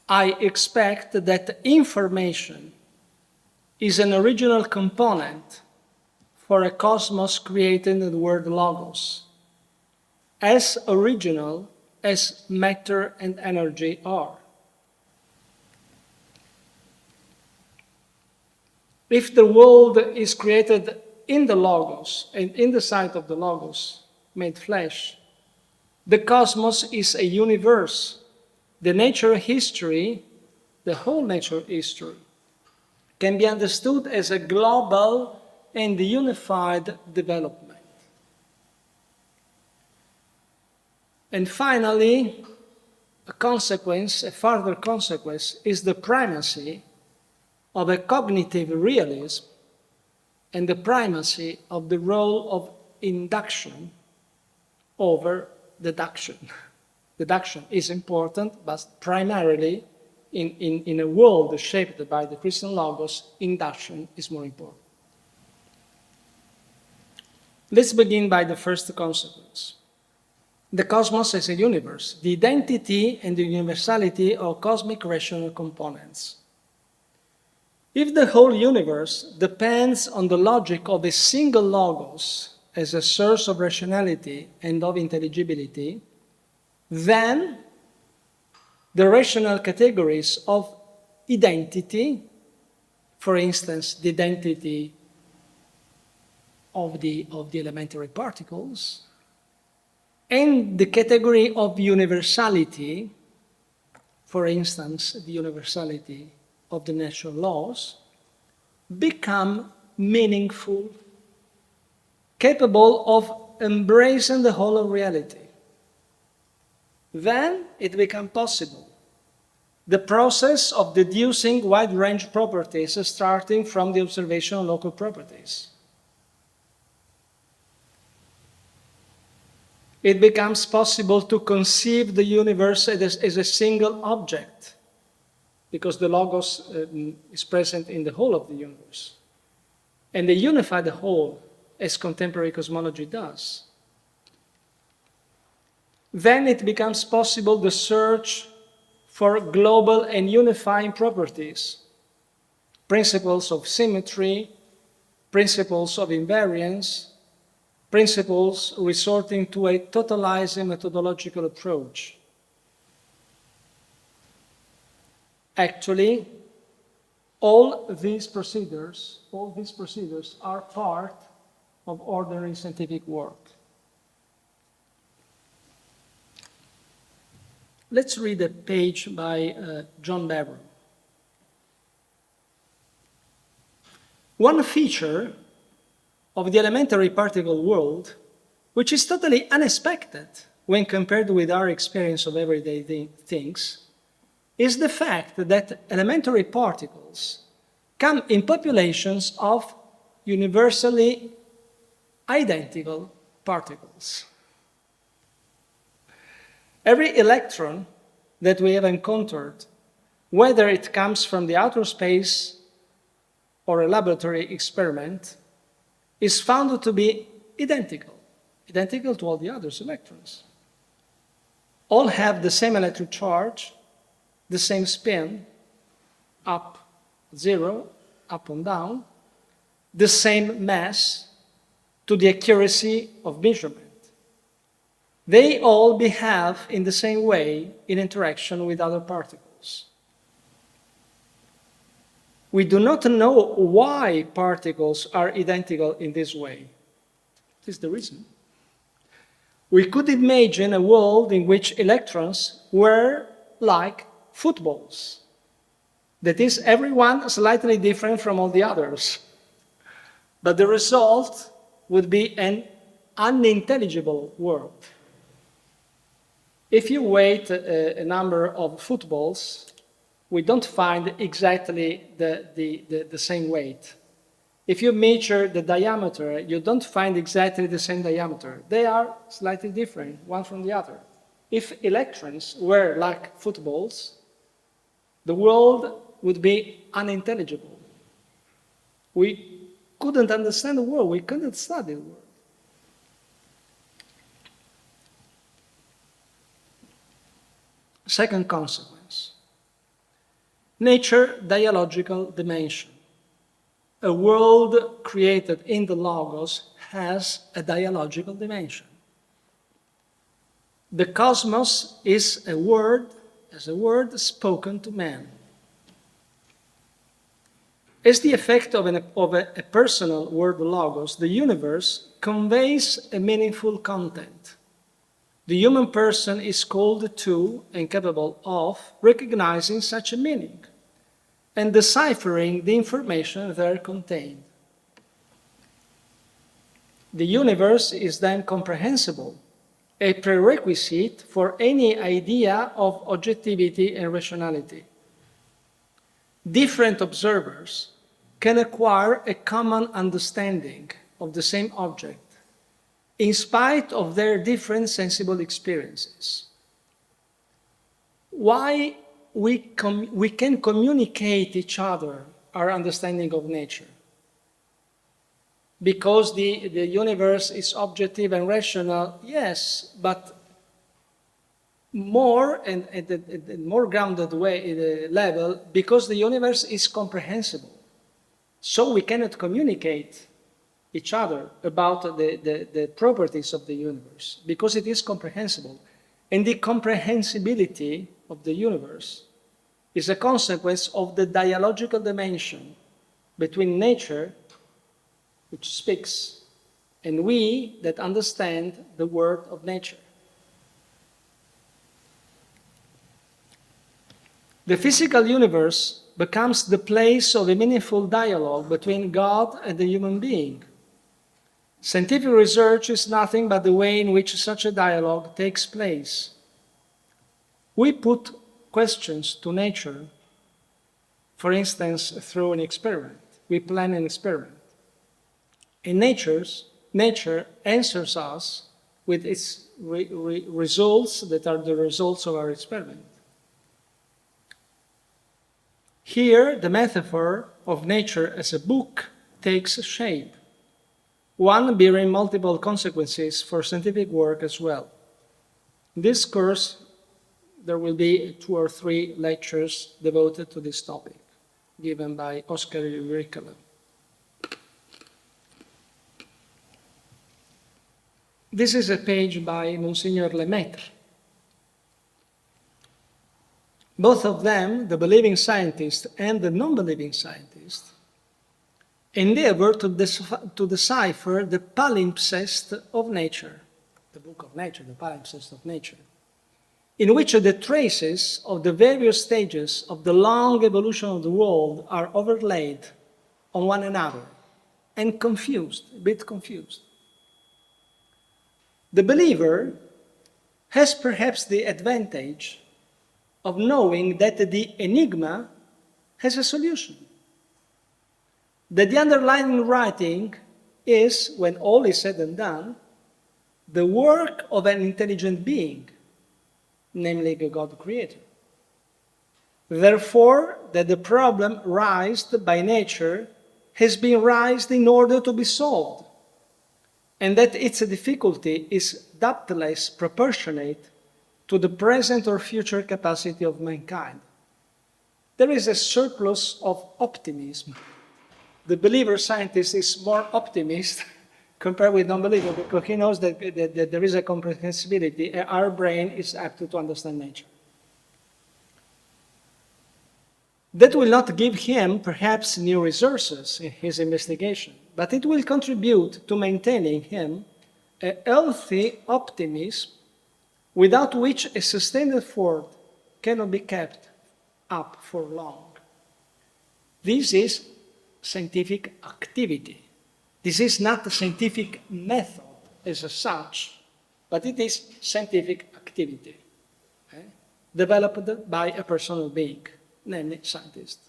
I expect that information is an original component for a cosmos created in the word Logos, as original as matter and energy are. If the world is created in the Logos and in the sight of the Logos made flesh, the cosmos is a universe. The nature history, the whole nature history, can be understood as a global and unified development. And finally, a further consequence, is the primacy of a cognitive realism and the primacy of the role of induction over deduction. Deduction is important, but primarily in a world shaped by the Christian Logos, induction is more important. Let's begin by the first consequence. The cosmos as a universe, the identity and the universality of cosmic rational components. If the whole universe depends on the logic of a single Logos as a source of rationality and of intelligibility, then the rational categories of identity, for instance, the identity of the elementary particles, and the category of universality, for instance, the universality of the natural laws, become meaningful, capable of embracing the whole of reality. Then it becomes possible. The process of deducing wide-range properties starting from the observation of local properties. It becomes possible to conceive the universe as a single object, because the Logos is present in the whole of the universe. And the unified whole as contemporary cosmology does. Then it becomes possible the search for global and unifying properties, principles of symmetry, principles of invariance, principles resorting to a totalizing methodological approach. Actually, all these procedures are part of ordinary scientific work. Let's read a page by John Bevere. One feature of the elementary particle world, which is totally unexpected when compared with our experience of everyday things, is the fact that elementary particles come in populations of universally identical particles. Every electron that we have encountered, whether it comes from the outer space or a laboratory experiment, is found to be identical to all the other electrons. All have the same electric charge, the same spin, up, 0, up and down, the same mass to the accuracy of measurement. They all behave in the same way in interaction with other particles. We do not know why particles are identical in this way. This is the reason. We could imagine a world in which electrons were like footballs. That is, everyone slightly different from all the others. But the result would be an unintelligible world. If you weight a number of footballs, we don't find exactly the same weight. If you measure the diameter, you don't find exactly the same diameter. They are slightly different, one from the other. If electrons were like footballs, the world would be unintelligible. We couldn't understand the world, we couldn't study the world. Second consequence, nature dialogical dimension. A world created in the Logos has a dialogical dimension. The cosmos is a word spoken to man. As the effect of a personal word Logos, the universe conveys a meaningful content. The human person is called to and capable of recognizing such a meaning and deciphering the information there contained. The universe is then comprehensible, a prerequisite for any idea of objectivity and rationality. Different observers can acquire a common understanding of the same object in spite of their different sensible experiences. Why we can communicate each other our understanding of nature? Because the universe is objective and rational, yes, but more and at a more grounded level, because the universe is comprehensible. So we cannot communicate each other about the properties of the universe, because it is comprehensible. And the comprehensibility of the universe is a consequence of the dialogical dimension between nature, which speaks, and we that understand the word of nature. The physical universe becomes the place of a meaningful dialogue between God and the human being. Scientific research is nothing but the way in which such a dialogue takes place. We put questions to nature, for instance, through an experiment. We plan an experiment. And nature answers us with its results that are the results of our experiment. Here, the metaphor of nature as a book takes shape. one bearing multiple consequences for scientific work as well. In this course, there will be 2 or 3 lectures devoted to this topic, given by Oscar Uricola. This is a page by Monsignor Lemaitre. Both of them, the believing scientist and the non-believing scientist, endeavor to decipher the palimpsest of nature, the book of nature, the palimpsest of nature, in which the traces of the various stages of the long evolution of the world are overlaid on one another and confused, a bit confused. The believer has perhaps the advantage of knowing that the enigma has a solution. That the underlying writing is, when all is said and done, the work of an intelligent being, namely the God Creator. Therefore, that the problem raised by nature has been raised in order to be solved, and that its difficulty is doubtless proportionate to the present or future capacity of mankind. There is a surplus of optimism. The believer scientist is more optimist compared with non-believer because he knows that there is a comprehensibility. Our brain is apt to understand nature. That will not give him, perhaps, new resources in his investigation, but it will contribute to maintaining him a healthy optimism without which a sustained effort cannot be kept up for long. This is scientific activity. This is not a scientific method as such, but it is scientific activity, okay? Developed by a personal being, namely scientist.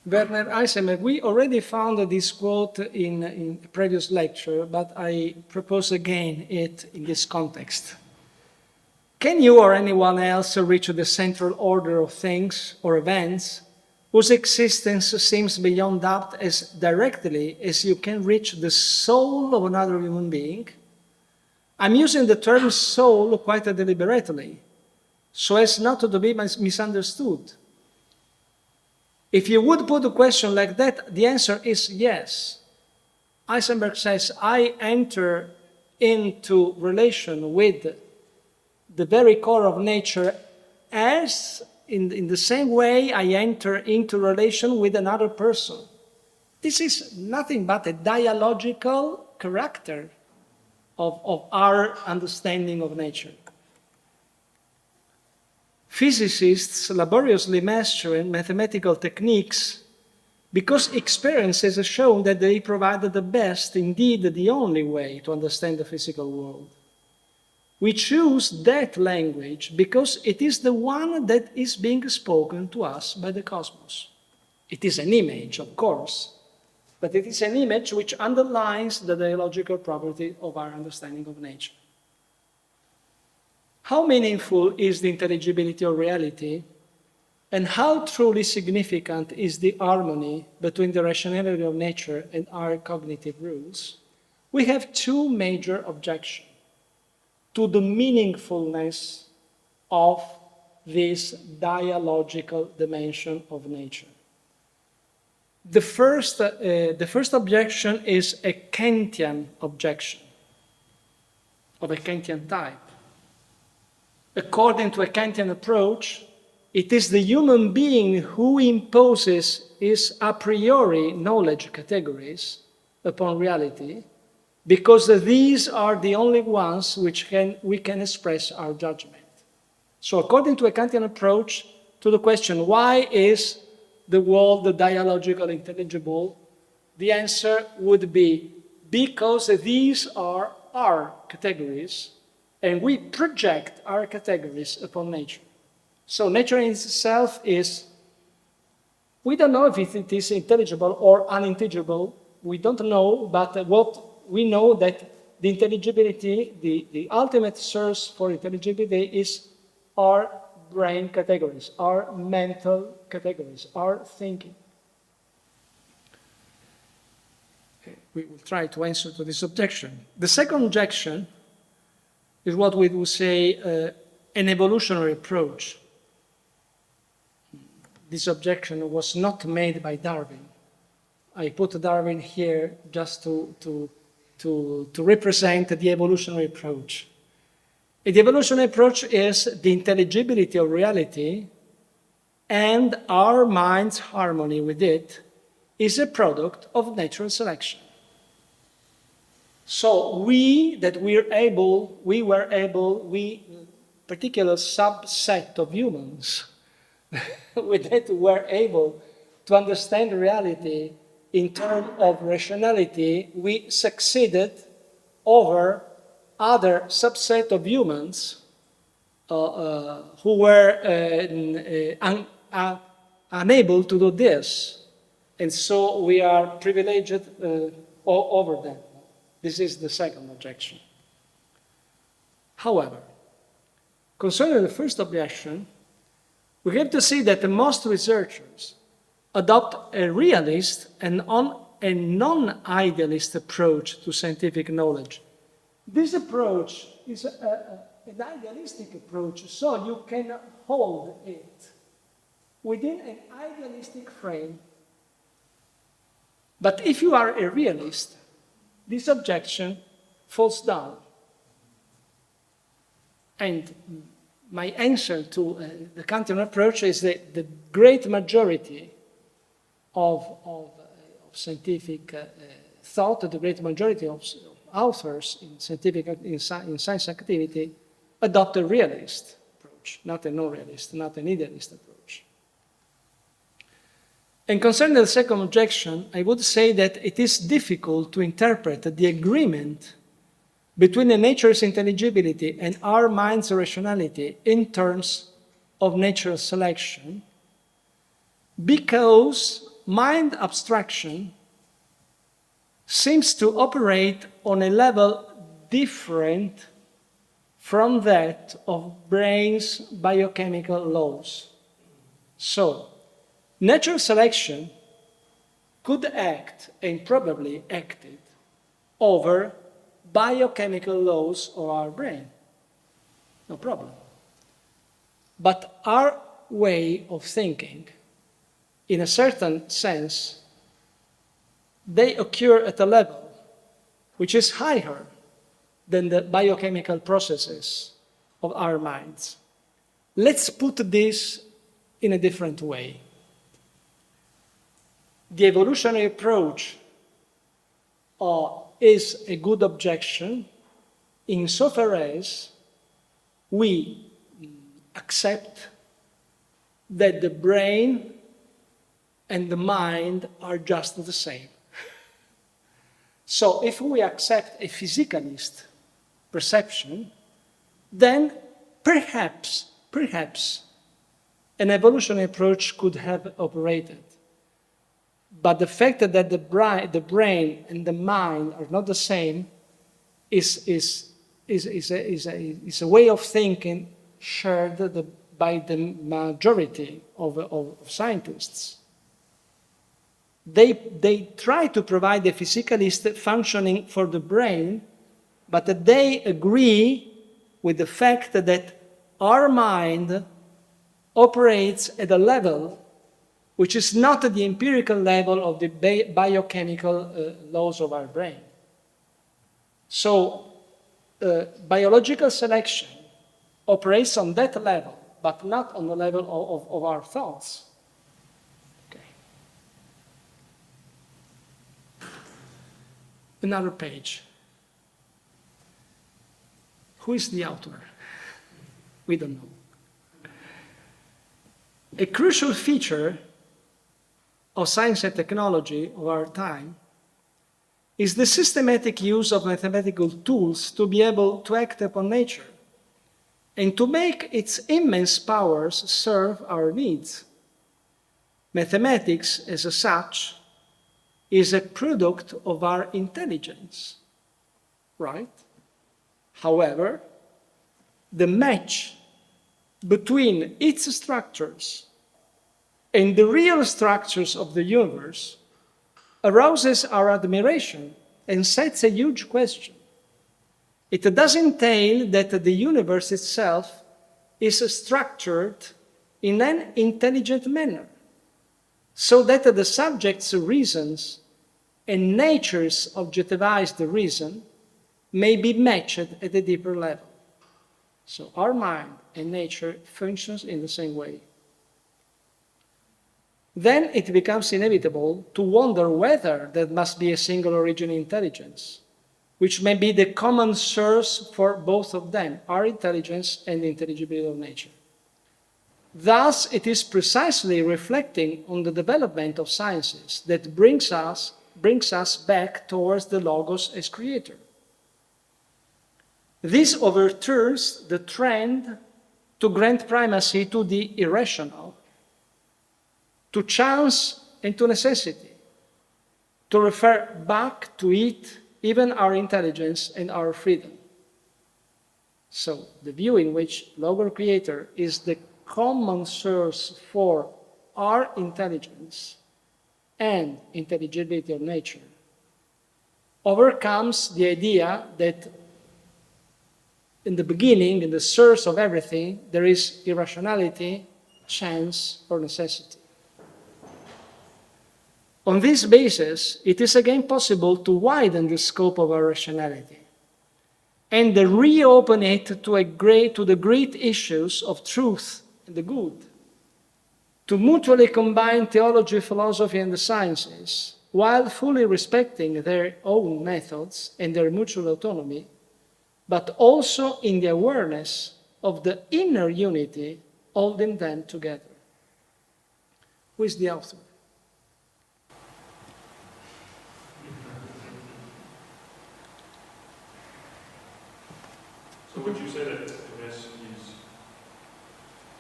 Werner Heisenberg, we already found this quote in a previous lecture, but I propose again it in this context. Can you or anyone else reach the central order of things or events whose existence seems beyond doubt as directly as you can reach the soul of another human being? I'm using the term soul quite deliberately, so as not to be misunderstood. If you would put a question like that, the answer is yes. Heisenberg says, I enter into relation with the very core of nature as in the same way I enter into relation with another person. This is nothing but a dialogical character of our understanding of nature. Physicists laboriously master mathematical techniques because experience has shown that they provide the best, indeed the only way to understand the physical world. We choose that language because it is the one that is being spoken to us by the cosmos. It is an image, of course, but it is an image which underlines the dialogical property of our understanding of nature. How meaningful is the intelligibility of reality, and how truly significant is the harmony between the rationality of nature and our cognitive rules? We have 2 major objections to the meaningfulness of this dialogical dimension of nature. The first objection is a Kantian objection, of a Kantian type. According to a Kantian approach, it is the human being who imposes his a priori knowledge categories upon reality, because these are the only ones which we can express our judgment. So according to a Kantian approach to the question, why is the world dialogical intelligible? The answer would be, because these are our categories, and we project our categories upon nature. So nature in itself is, we don't know if it is intelligible or unintelligible. We don't know, but what we know that the intelligibility, the ultimate source for intelligibility is our brain categories, our mental categories, our thinking. we will try to answer to this objection. The second objection is what we would say an evolutionary approach. This objection was not made by Darwin. I put Darwin here just to represent the evolutionary approach. The evolutionary approach is the intelligibility of reality, and our mind's harmony with it is a product of natural selection. So particular subset of humans, with that we were able to understand reality in terms of rationality, we succeeded over other subset of humans who were unable to do this. And so we are privileged over them. This is the second objection. However, concerning the first objection, we have to see that most researchers adopt a realist and a non-idealist approach to scientific knowledge. This approach is an idealistic approach, so you can hold it within an idealistic frame. But if you are a realist, this objection falls down. And my answer to the Kantian approach is that the great majority of scientific thought, the great majority of authors in science activity adopt a realist approach, not a no-realist, not an idealist approach. And concerning the second objection, I would say that it is difficult to interpret the agreement between the nature's intelligibility and our mind's rationality in terms of natural selection, because mind abstraction seems to operate on a level different from that of brain's biochemical laws. So, natural selection could act, and probably acted, over biochemical laws of our brain. No problem. But our way of thinking, in a certain sense, they occur at a level which is higher than the biochemical processes of our minds. Let's put this in a different way. The evolutionary approach is a good objection insofar as we accept that the brain and the mind are just the same. So if we accept a physicalist perception, then perhaps an evolutionary approach could have operated. But the fact that the brain and the mind are not the same is a way of thinking shared by the majority of scientists. They try to provide a physicalist functioning for the brain, but they agree with the fact that our mind operates at a level which is not at the empirical level of the biochemical laws of our brain. So, biological selection operates on that level, but not on the level of our thoughts. Okay. Another page. Who is the author? We don't know. A crucial feature of science and technology of our time is the systematic use of mathematical tools to be able to act upon nature and to make its immense powers serve our needs. Mathematics, as such, is a product of our intelligence, right? However, the match between its structures and the real structures of the universe arouses our admiration and sets a huge question. It does entail that the universe itself is structured in an intelligent manner, so that the subject's reasons and nature's objectivized reason may be matched at a deeper level. So our mind and nature functions in the same way. Then it becomes inevitable to wonder whether there must be a single origin intelligence, which may be the common source for both of them, our intelligence and the intelligibility of nature. Thus, it is precisely reflecting on the development of sciences that brings us back towards the Logos as creator. This overturns the trend to grant primacy to the irrational, to chance and to necessity, to refer back to it even our intelligence and our freedom. So the view in which Logos Creator is the common source for our intelligence and intelligibility of nature overcomes the idea that in the beginning, in the source of everything, there is irrationality, chance, or necessity. On this basis, it is again possible to widen the scope of our rationality and reopen it to the great issues of truth and the good, to mutually combine theology, philosophy, and the sciences, while fully respecting their own methods and their mutual autonomy, but also in the awareness of the inner unity holding them together. Who is the author? So would you say that this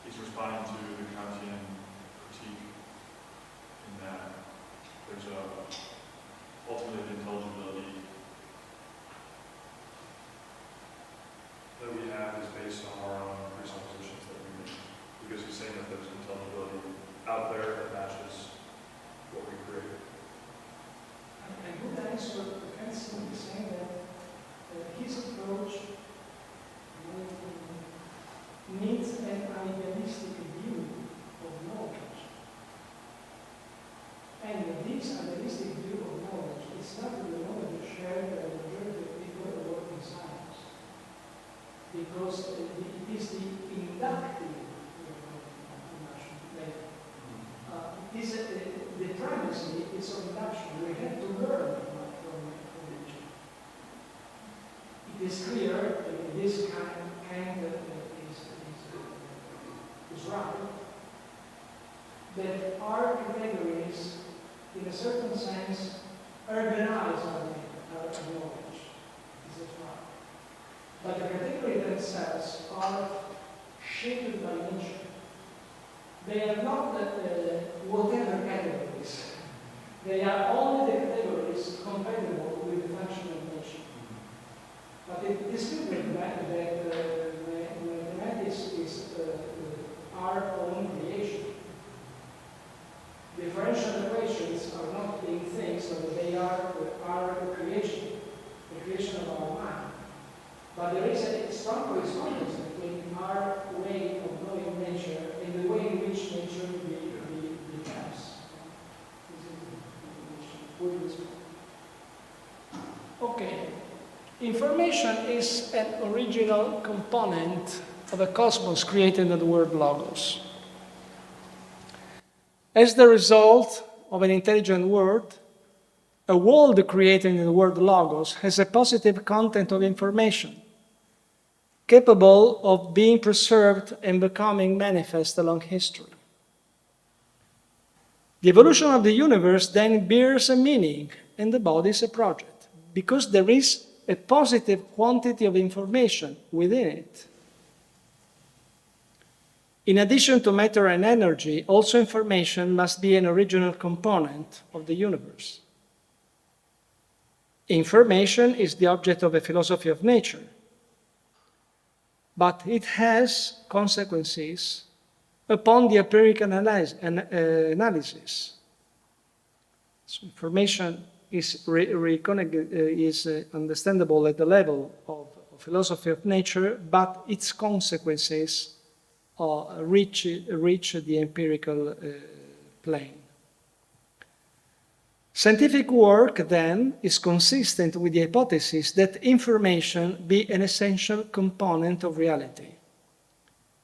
is responding to the Kantian critique in that there's ultimately intelligibility that we have is based on our own presuppositions that we make? Because he's saying that there's intelligibility out there that matches what we create. I would answer Kantian saying that his approach needs an idealistic view of knowledge. And this idealistic view of knowledge is not the knowledge shared by the majority of people who work in science, because it is the inductive it is the primacy is of induction. We have to learn from religion. It is clear that this kind is right, that our categories, in a certain sense, organize our knowledge. This is right. But the categories themselves are shaped by nature. They are not whatever categories. They are only the categories compatible with the function of nature. But it is clear that mathematics is our own creation. Differential equations are not being things, but they are our creation, the creation of our mind. But there is a strong correspondence between our way of knowing nature and the way in which nature becomes. Okay. Information is an original component of a cosmos created in the word Logos. As the result of an intelligent world, a world created in the word Logos has a positive content of information, capable of being preserved and becoming manifest along history. The evolution of the universe then bears a meaning and embodies a project, because there is a positive quantity of information within it. In addition to matter and energy, also information must be an original component of the universe. Information is the object of a philosophy of nature, but it has consequences upon the empirical analysis. So information is understandable at the level of philosophy of nature, but its consequences reach the empirical plane. Scientific work, then, is consistent with the hypothesis that information be an essential component of reality.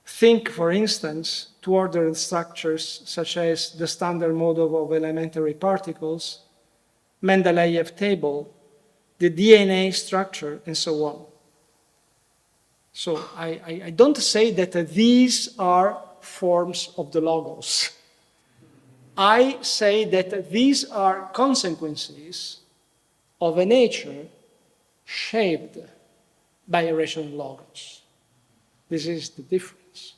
Think, for instance, to ordered structures such as the standard model of elementary particles, Mendeleev table, the DNA structure, and so on. So I don't say that these are forms of the logos. I say that these are consequences of a nature shaped by a rational logos. This is the difference.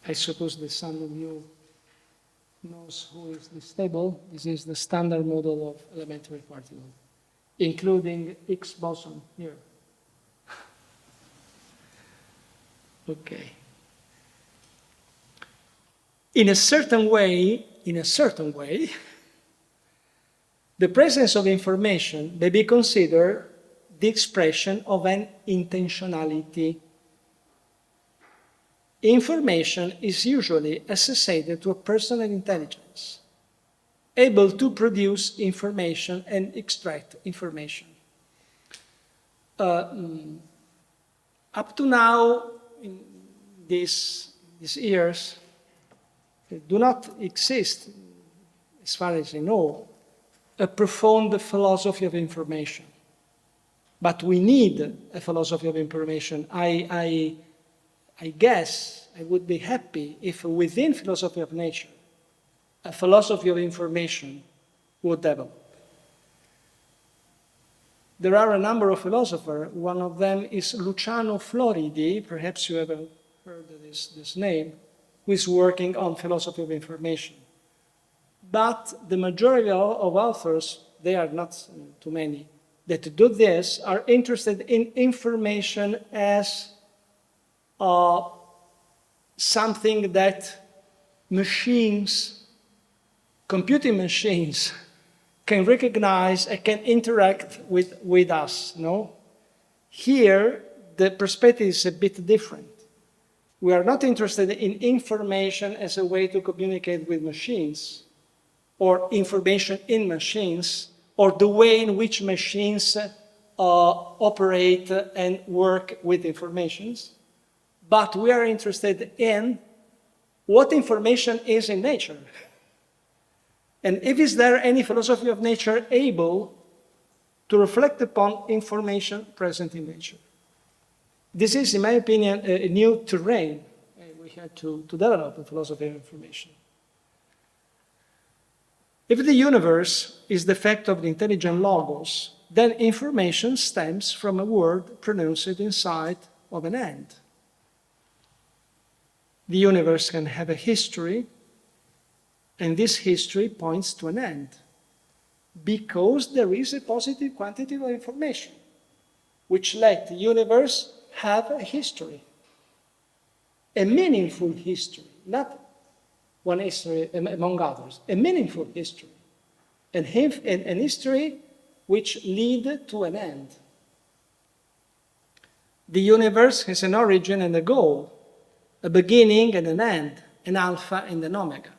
I suppose that some of you knows who is this table. This is the standard model of elementary particles, including Higgs boson here. Okay. In a certain way, the presence of information may be considered the expression of an intentionality. Information is usually associated to a personal intelligence, able to produce information and extract information. Up to now, in these years, do not exist, as far as I know, a profound philosophy of information. But we need a philosophy of information. I guess I would be happy if within philosophy of nature, a philosophy of information would develop. There are a number of philosophers. One of them is Luciano Floridi, perhaps you have heard of this name, who is working on philosophy of information. But the majority of authors, they are not too many, that do this are interested in information as something that machines, computing machines, can recognize and can interact with us, no? Here, the perspective is a bit different. We are not interested in information as a way to communicate with machines, or information in machines, or the way in which machines operate and work with informations. But we are interested in what information is in nature. And if is there any philosophy of nature able to reflect upon information present in nature? This is, in my opinion, a new terrain. We had to develop a philosophy of information. If the universe is the fact of the intelligent logos, then information stems from a word pronounced inside of an end. The universe can have a history, and this history points to an end, because there is a positive quantity of information, which let the universe have a history, a meaningful history, not one history among others, a meaningful history, an history which leads to an end. The universe has an origin and a goal, a beginning and an end, an alpha and an omega.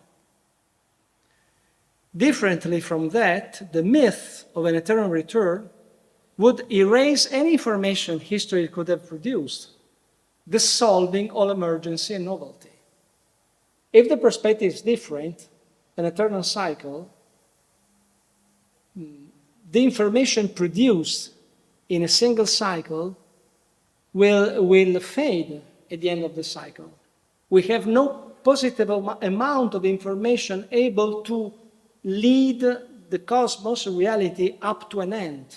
Differently from that, the myth of an eternal return would erase any information history could have produced, dissolving all emergency and novelty. If the perspective is different, an eternal cycle, the information produced in a single cycle will fade at the end of the cycle. We have no positive amount of information able to lead the cosmos reality up to an end.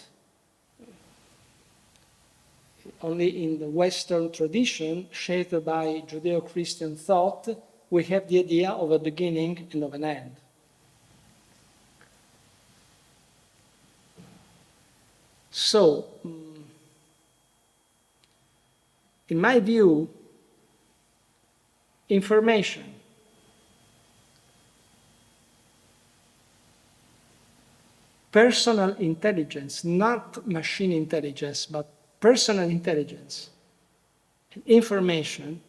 Only in the Western tradition, shaped by Judeo-Christian thought, we have the idea of a beginning and of an end. So, in my view, information personal intelligence, not machine intelligence, but personal intelligence, and information,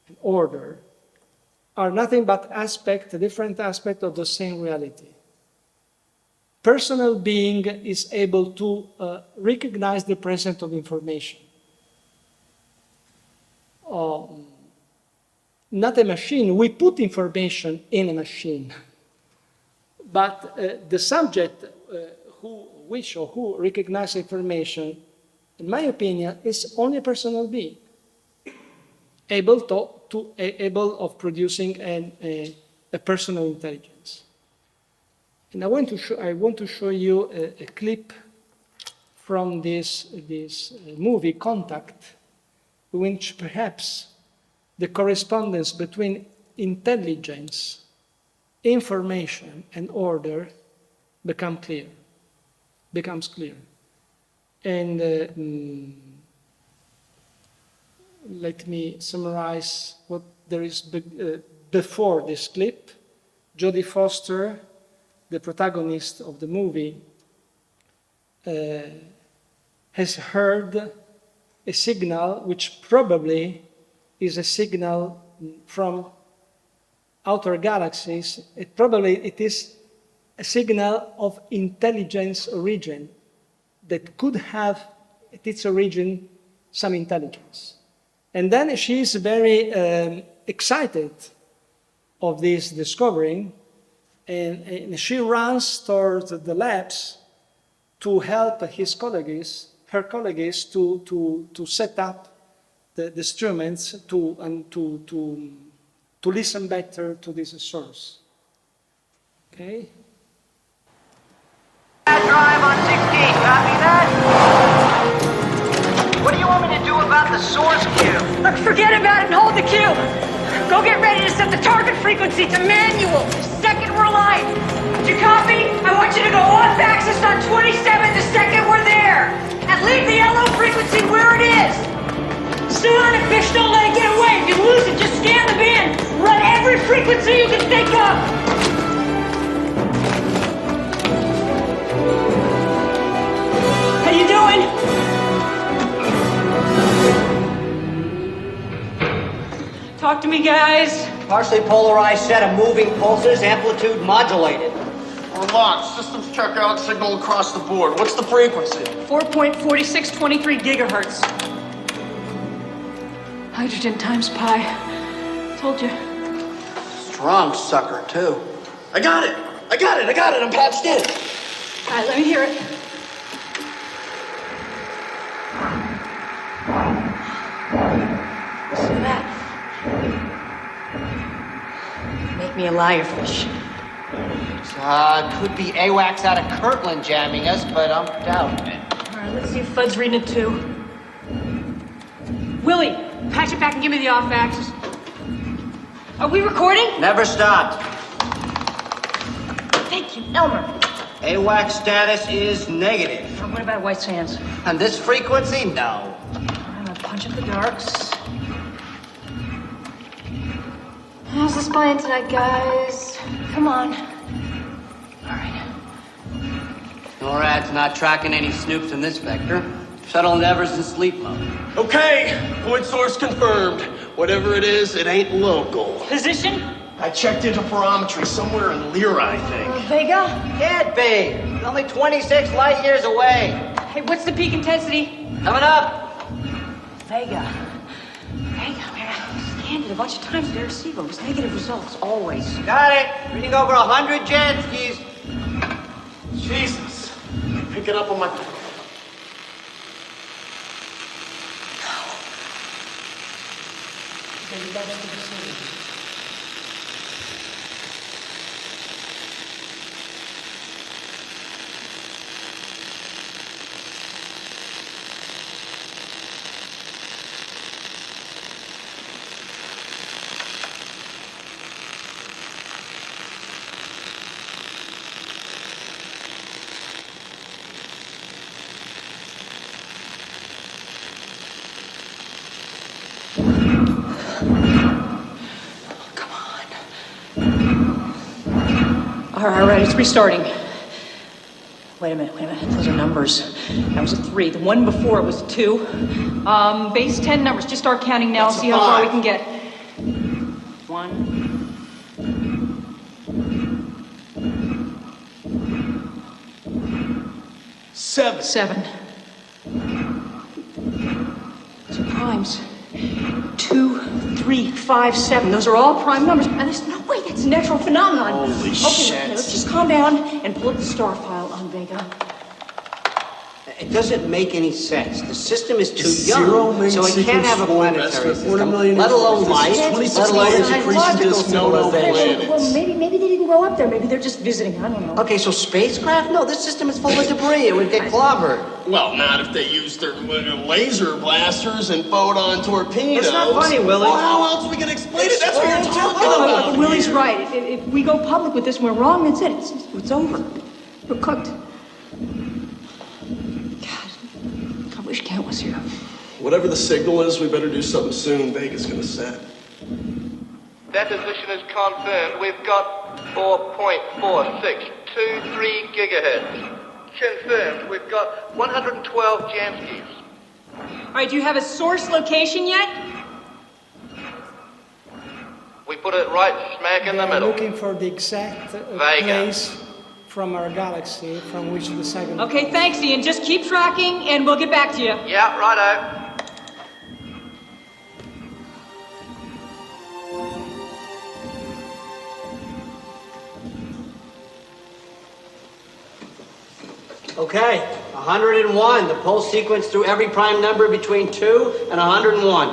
and order, are nothing but different aspects of the same reality. Personal being is able to recognize the presence of information. Not a machine. We put information in a machine. But the subject who recognizes information, in my opinion, is only a personal being, able of producing a personal intelligence. And I want to show you a clip from this movie, Contact, in which perhaps the correspondence between intelligence, information, and order becomes clear. And let me summarize what there is before this clip. Jodie Foster, the protagonist of the movie, has heard a signal which probably is a signal from outer galaxies. It is a signal of intelligence origin that could have at its origin some intelligence. And then she is very excited of this discovering, and she runs towards the labs to help her colleagues to set up the instruments to listen better to this source. Okay? Drive on 16, copy that? What do you want me to do about the source cube? Look, forget about it and hold the cube. Go get ready to set the target frequency to manual the second we're live. Did you copy? I want you to go off axis on 27 the second we're there. And leave the LO frequency where it is. Stay on it, fish, don't let it get away. If you lose it, just scan the band. Run every frequency you can think of. How you doing? Talk to me, guys. Partially polarized set of moving pulses, amplitude modulated. Relax. Systems check out, signal across the board. What's the frequency? 4.4623 gigahertz. Hydrogen times pi. Told you. Strong sucker, too. I got it! I'm patched in! All right, let me hear it. Listen to that. Make me a liar, fish. Could be AWACS out of Kirtland jamming us, but I'm doubting it. All right, let's see if Fud's reading it too. Willie, patch it back and give me the off axis. Are we recording? Never stopped. Thank you, Elmer. AWACS status is negative. What about White Sands? On this frequency, no. I'm gonna punch up the darks. How's the spine tonight, guys? Come on. All right. NORAD's not tracking any snoops in this vector. Shuttle Endeavor's in sleep mode. Okay, point source confirmed. Whatever it is, it ain't local. Position? I checked interferometry somewhere in Lyra, I think. Vega? Can't be. It's only 26 light years away. Hey, what's the peak intensity? Coming up. Vega, man, I scanned it a bunch of times at Arecibo. It was negative results, always. Got it. Reading over 100 jet skis. Jesus. Pick it up on my... All right, it's restarting. Wait a minute. Those are numbers. That was a 3. The one before it was a 2. Base 10 numbers. Just start counting now. That's See a how far we 5. can get. 1. 7. 7. 2 primes. 2, 3, 5, 7. Those are all prime numbers. And there's no way that's a natural phenomenon. Holy okay, shit. Okay, let's just calm down and pull up the star file on Vega. It doesn't make any sense. The system is too Zero young, main so it can't have a sequence planetary form, that's system, the 4 million let alone years. life, This is 26 let alone years of ecological creation, no civilization. Well, maybe they didn't grow up there. Maybe they're just visiting. I don't know. Okay, so spacecraft? No, this system is full of debris. It would get clobbered. Well, not if they use their laser blasters and photon torpedoes. It's not funny, Willie. Well, how else are we gonna explain it? That's what you're talking about. But Willie's here. right. If we go public with this and we're wrong, that's it. It's over. We're cooked. God, I wish Kent was here. Whatever the signal is, we better do something soon. Vega's gonna set. Deposition is confirmed. We've got 4.4623 gigahertz. Confirmed. We've got 112 Janskis. All right, do you have a source location yet? We put it right smack in the We're middle. looking for the exact Vega. place from our galaxy from which the second. Okay, thanks, Ian. Just keep tracking and we'll get back to you. Yeah, righto. Okay, 101. The pulse sequence through every prime number between 2 and 101.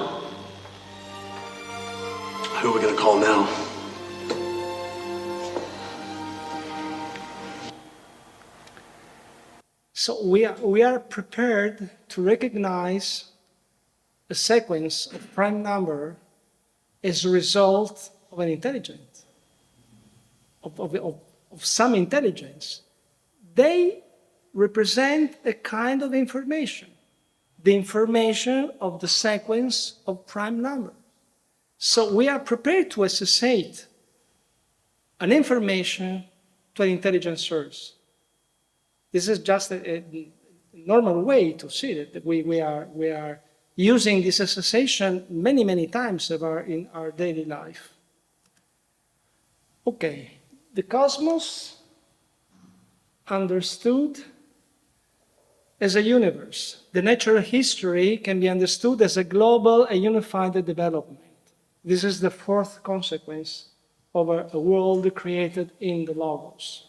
Who are we gonna call now? So we are prepared to recognize a sequence of prime number as a result of an intelligence, of some intelligence. They represent a kind of information, the information of the sequence of prime number. So we are prepared to associate an information to an intelligent source. This is just a normal way to see it. That we are using this association many times in our daily life. Okay, the cosmos understood as a universe. The natural history can be understood as a global and unified development. This is the fourth consequence of a world created in the Logos.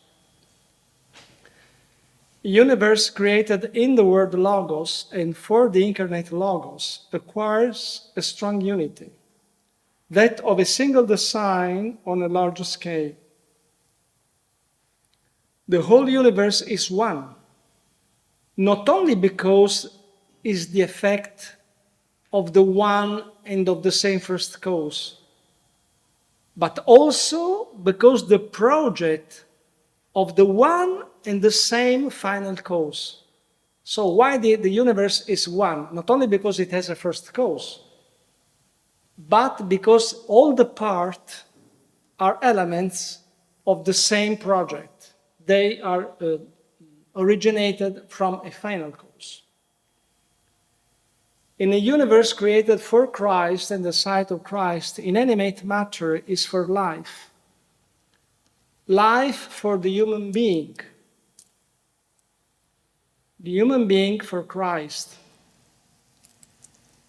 A universe created in the word Logos and for the incarnate Logos requires a strong unity, that of a single design on a larger scale. The whole universe is one, not only because it's the effect of the one and of the same first cause, but also because the project of the one and the same final cause. So why the universe is one? Not only because it has a first cause, but because all the parts are elements of the same project. They are originated from a final cause. In a universe created for Christ and the sight of Christ, inanimate matter is for life. Life for the human being. The human being for Christ.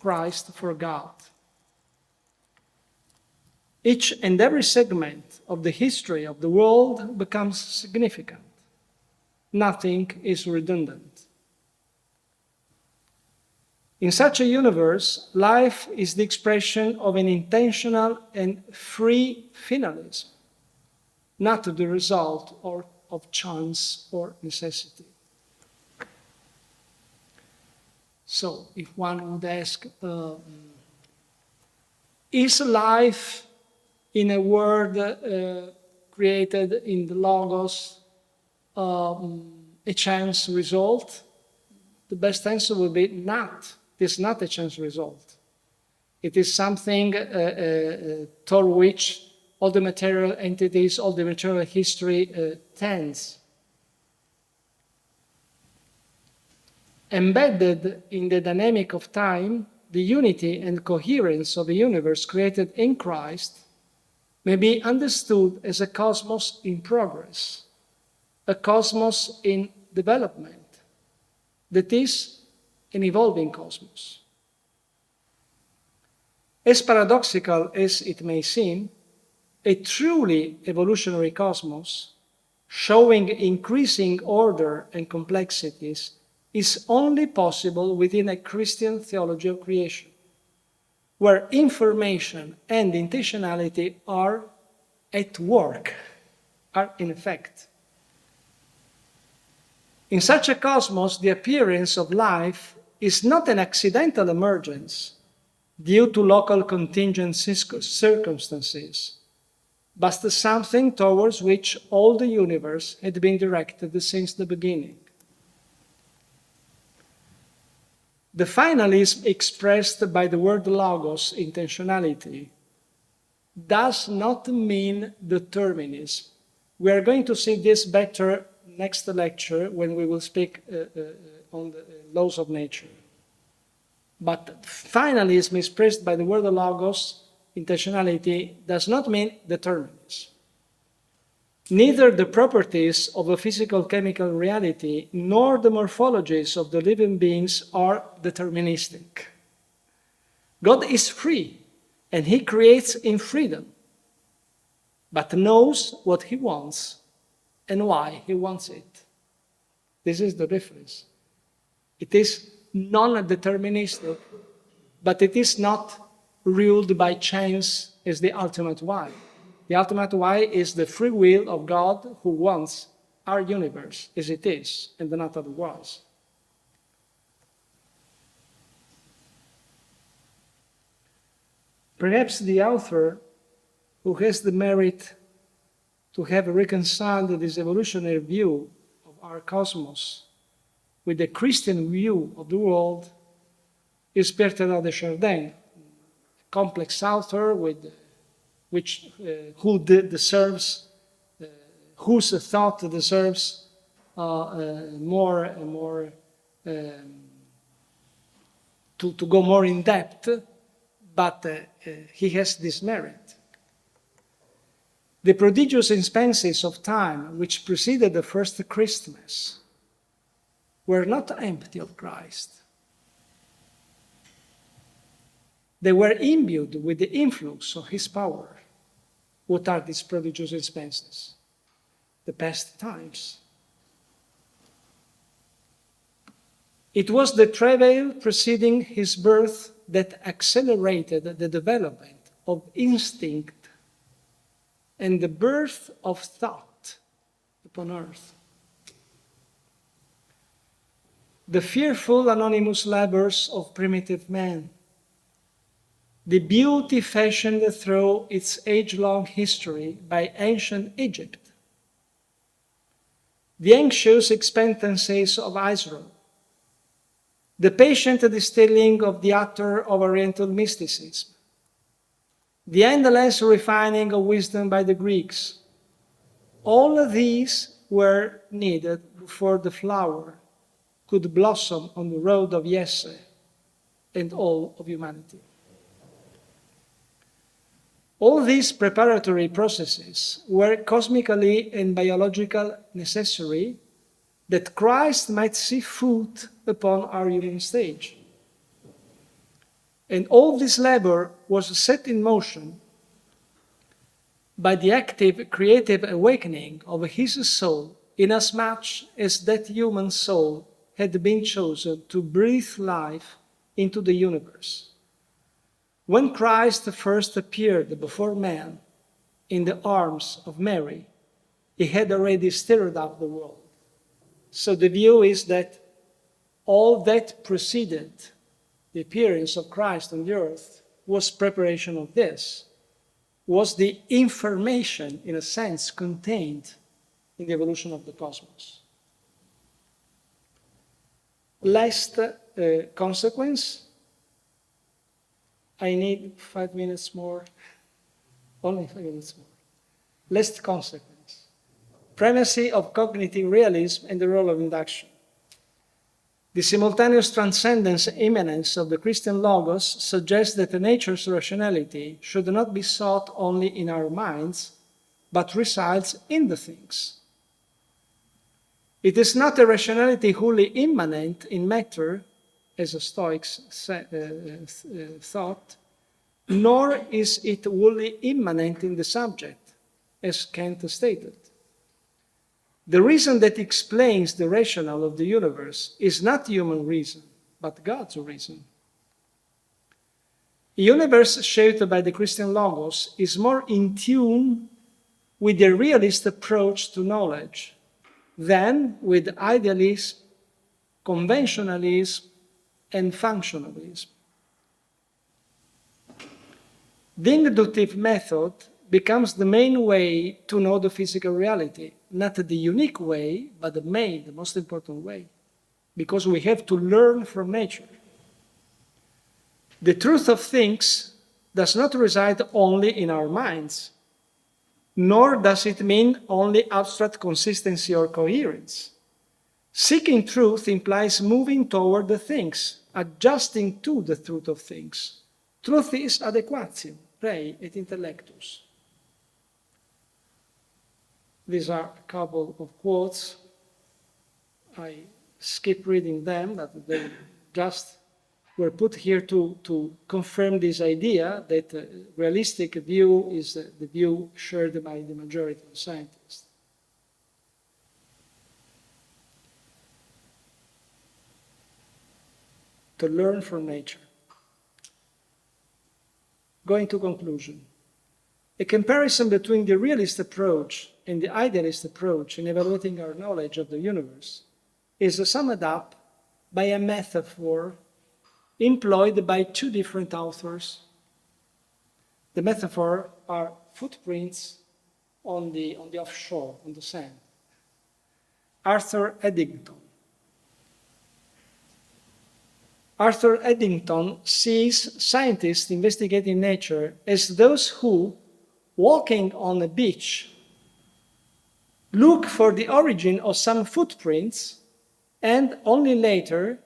Christ for God. Each and every segment of the history of the world becomes significant. Nothing is redundant. In such a universe, life is the expression of an intentional and free finalism, not the result of chance or necessity. So, if one would ask, is life in a world created in the Logos a chance result? The best answer would be not. It is not a chance result. It is something toward which all the material entities, all the material history tends. Embedded in the dynamic of time, the unity and coherence of the universe created in Christ may be understood as a cosmos in progress, a cosmos in development, that is, an evolving cosmos. As paradoxical as it may seem, a truly evolutionary cosmos, showing increasing order and complexities, is only possible within a Christian theology of creation, where information and intentionality are at work, are in effect. In such a cosmos, the appearance of life is not an accidental emergence due to local contingent circumstances, but something towards which all the universe had been directed since the beginning. The finalism expressed by the word logos, intentionality, does not mean determinism. We are going to see this better next lecture when we will speak on the laws of nature. But finalism expressed by the word logos, intentionality, does not mean determinism. Neither the properties of a physical chemical reality nor the morphologies of the living beings are deterministic. God is free, and he creates in freedom, but knows what he wants and why he wants it. This is the difference. It is non-deterministic, but it is not ruled by chance as the ultimate why. The ultimate why is the free will of God who wants our universe as it is and not otherwise. Perhaps the author who has the merit to have reconciled this evolutionary view of our cosmos with the Christian view of the world is Pierre Teilhard de Chardin, a complex author whose thought deserves to go more in depth, but he has this merit. The prodigious expanses of time which preceded the first Christmas were not empty of Christ. They were imbued with the influx of his power. What are these prodigious expanses? The past times. It was the travail preceding his birth that accelerated the development of instinct and the birth of thought upon earth. The fearful anonymous labors of primitive man, the beauty fashioned through its age-long history by ancient Egypt, the anxious expectancies of Israel, the patient distilling of the attar of Oriental mysticism, the endless refining of wisdom by the Greeks, all of these were needed before the flower could blossom on the road of Yesse and all of humanity. All these preparatory processes were cosmically and biologically necessary that Christ might see foot upon our human stage. And all this labor was set in motion by the active creative awakening of his soul, inasmuch as that human soul had been chosen to breathe life into the universe. When Christ first appeared before man in the arms of Mary, he had already stirred up the world. So the view is that all that preceded the appearance of Christ on the earth was preparation of this, was the information, in a sense, contained in the evolution of the cosmos. Last consequence, I need 5 minutes more, only 5 minutes more. Last consequence, primacy of cognitive realism and the role of induction. The simultaneous transcendence immanence of the Christian Logos suggests that nature's rationality should not be sought only in our minds, but resides in the things. It is not a rationality wholly immanent in matter, as the Stoics thought, nor is it wholly immanent in the subject, as Kant stated. The reason that explains the rationale of the universe is not human reason, but God's reason. A universe shaped by the Christian Logos is more in tune with the realist approach to knowledge than with idealism, conventionalism, and functionalism. The inductive method becomes the main way to know the physical reality, not the unique way, but the most important way, because we have to learn from nature. The truth of things does not reside only in our minds, nor does it mean only abstract consistency or coherence. Seeking truth implies moving toward the things, adjusting to the truth of things. Truth is adequatio, rei et intellectus. These are a couple of quotes. I skip reading them, but they just were put here to confirm this idea that a realistic view is the view shared by the majority of scientists. To learn from nature. Going to conclusion. A comparison between the realist approach and the idealist approach in evaluating our knowledge of the universe is summed up by a metaphor employed by two different authors. The metaphor are footprints on the offshore, on the sand. Arthur Eddington. Arthur Eddington sees scientists investigating nature as those who, walking on a beach, look for the origin of some footprints and only later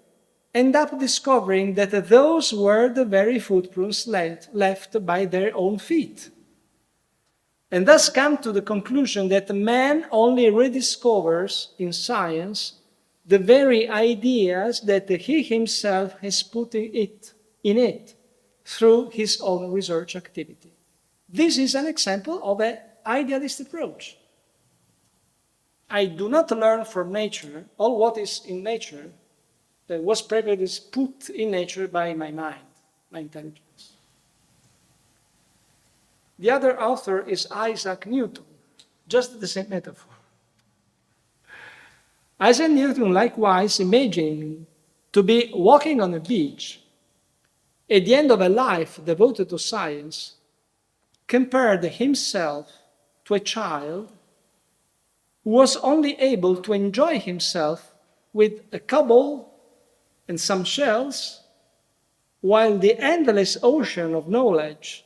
end up discovering that those were the very footprints left by their own feet. And thus come to the conclusion that man only rediscovers in science the very ideas that he himself has put in it through his own research activity. This is an example of an idealist approach. I do not learn from nature all what is in nature that was previously put in nature by my mind, my intelligence. The other author is Isaac Newton, just the same metaphor. Isaac Newton likewise imagined to be walking on a beach at the end of a life devoted to science, compared himself to a child who was only able to enjoy himself with a cobble and some shells, while the endless ocean of knowledge,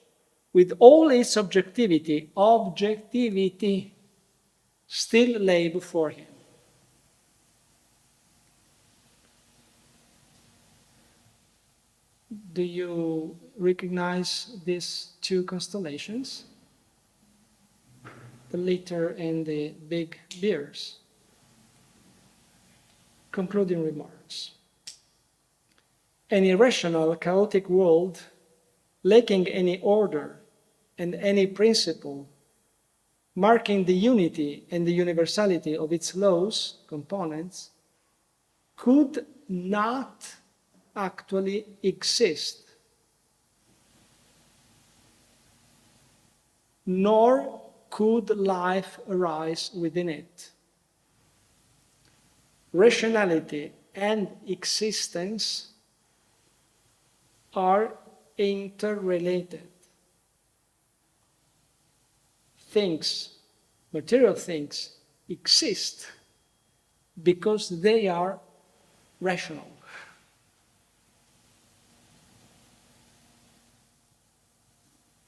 with all its objectivity, still lay before him. Do you recognize these two constellations? The Litter and the Big Bears. Concluding remarks. An irrational, chaotic world, lacking any order and any principle, marking the unity and the universality of its laws, components, could not actually exist, nor could life arise within it. Rationality and existence are interrelated. Things, material things, exist because they are rational.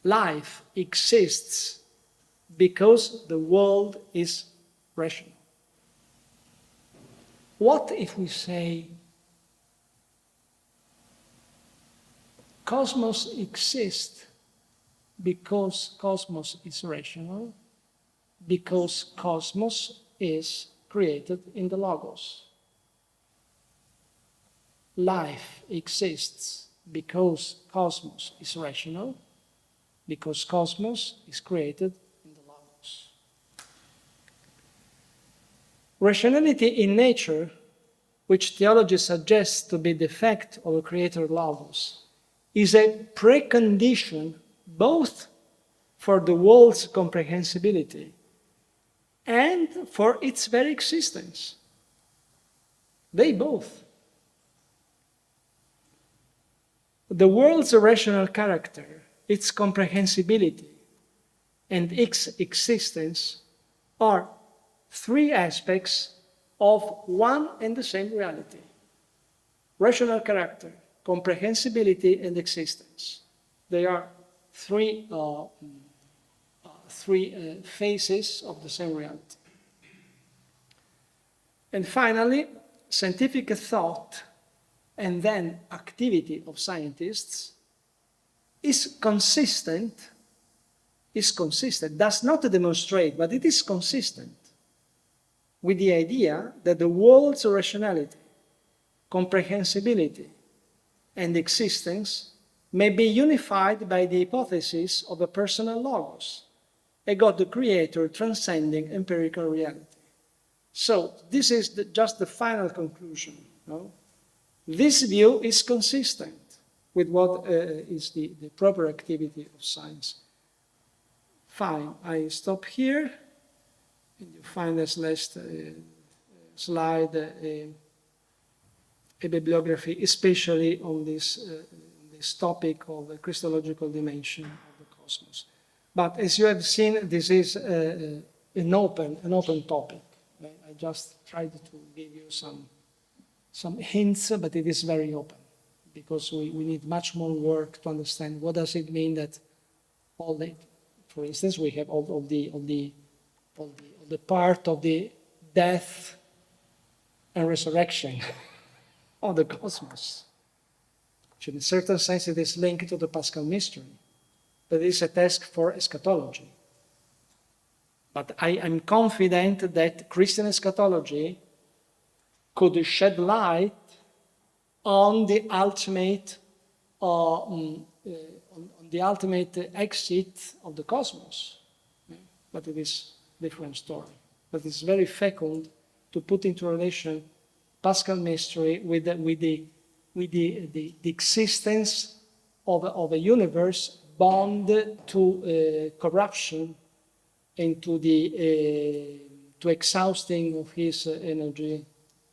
Life exists because the world is rational. What if we say cosmos exists because cosmos is rational, because cosmos is created in the Logos. Life exists because cosmos is rational, because cosmos is created in the Logos. Rationality in nature, which theology suggests to be the fact of a creator Logos, is a precondition both for the world's comprehensibility and for its very existence. They both. The world's rational character, its comprehensibility, and its existence are three aspects of one and the same reality. Rational character, comprehensibility, and existence. They are three phases of the same reality. And finally, scientific thought and then activity of scientists is consistent, does not demonstrate, but it is consistent with the idea that the world's rationality, comprehensibility, and existence may be unified by the hypothesis of a personal Logos, a God the Creator transcending empirical reality. So this is just the final conclusion. No? This view is consistent with what is the proper activity of science. Fine, I stop here. And you find this last slide, a bibliography, especially on this topic of the Christological dimension of the cosmos. But as you have seen, this is an open topic. Right? I just tried to give you some hints, but it is very open because we need much more work to understand what does it mean that all the, for instance, we have all the part of the death and resurrection of the cosmos. Which in a certain sense it is linked to the Paschal mystery, but it is a task for eschatology. But I am confident that Christian eschatology could shed light on the ultimate exit of the cosmos. But it is a different story. But it's very fecund to put into relation Paschal mystery with the existence of a universe bound to corruption and to exhausting of his energy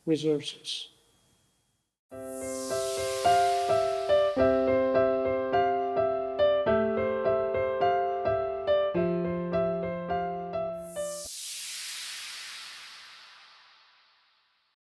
resources.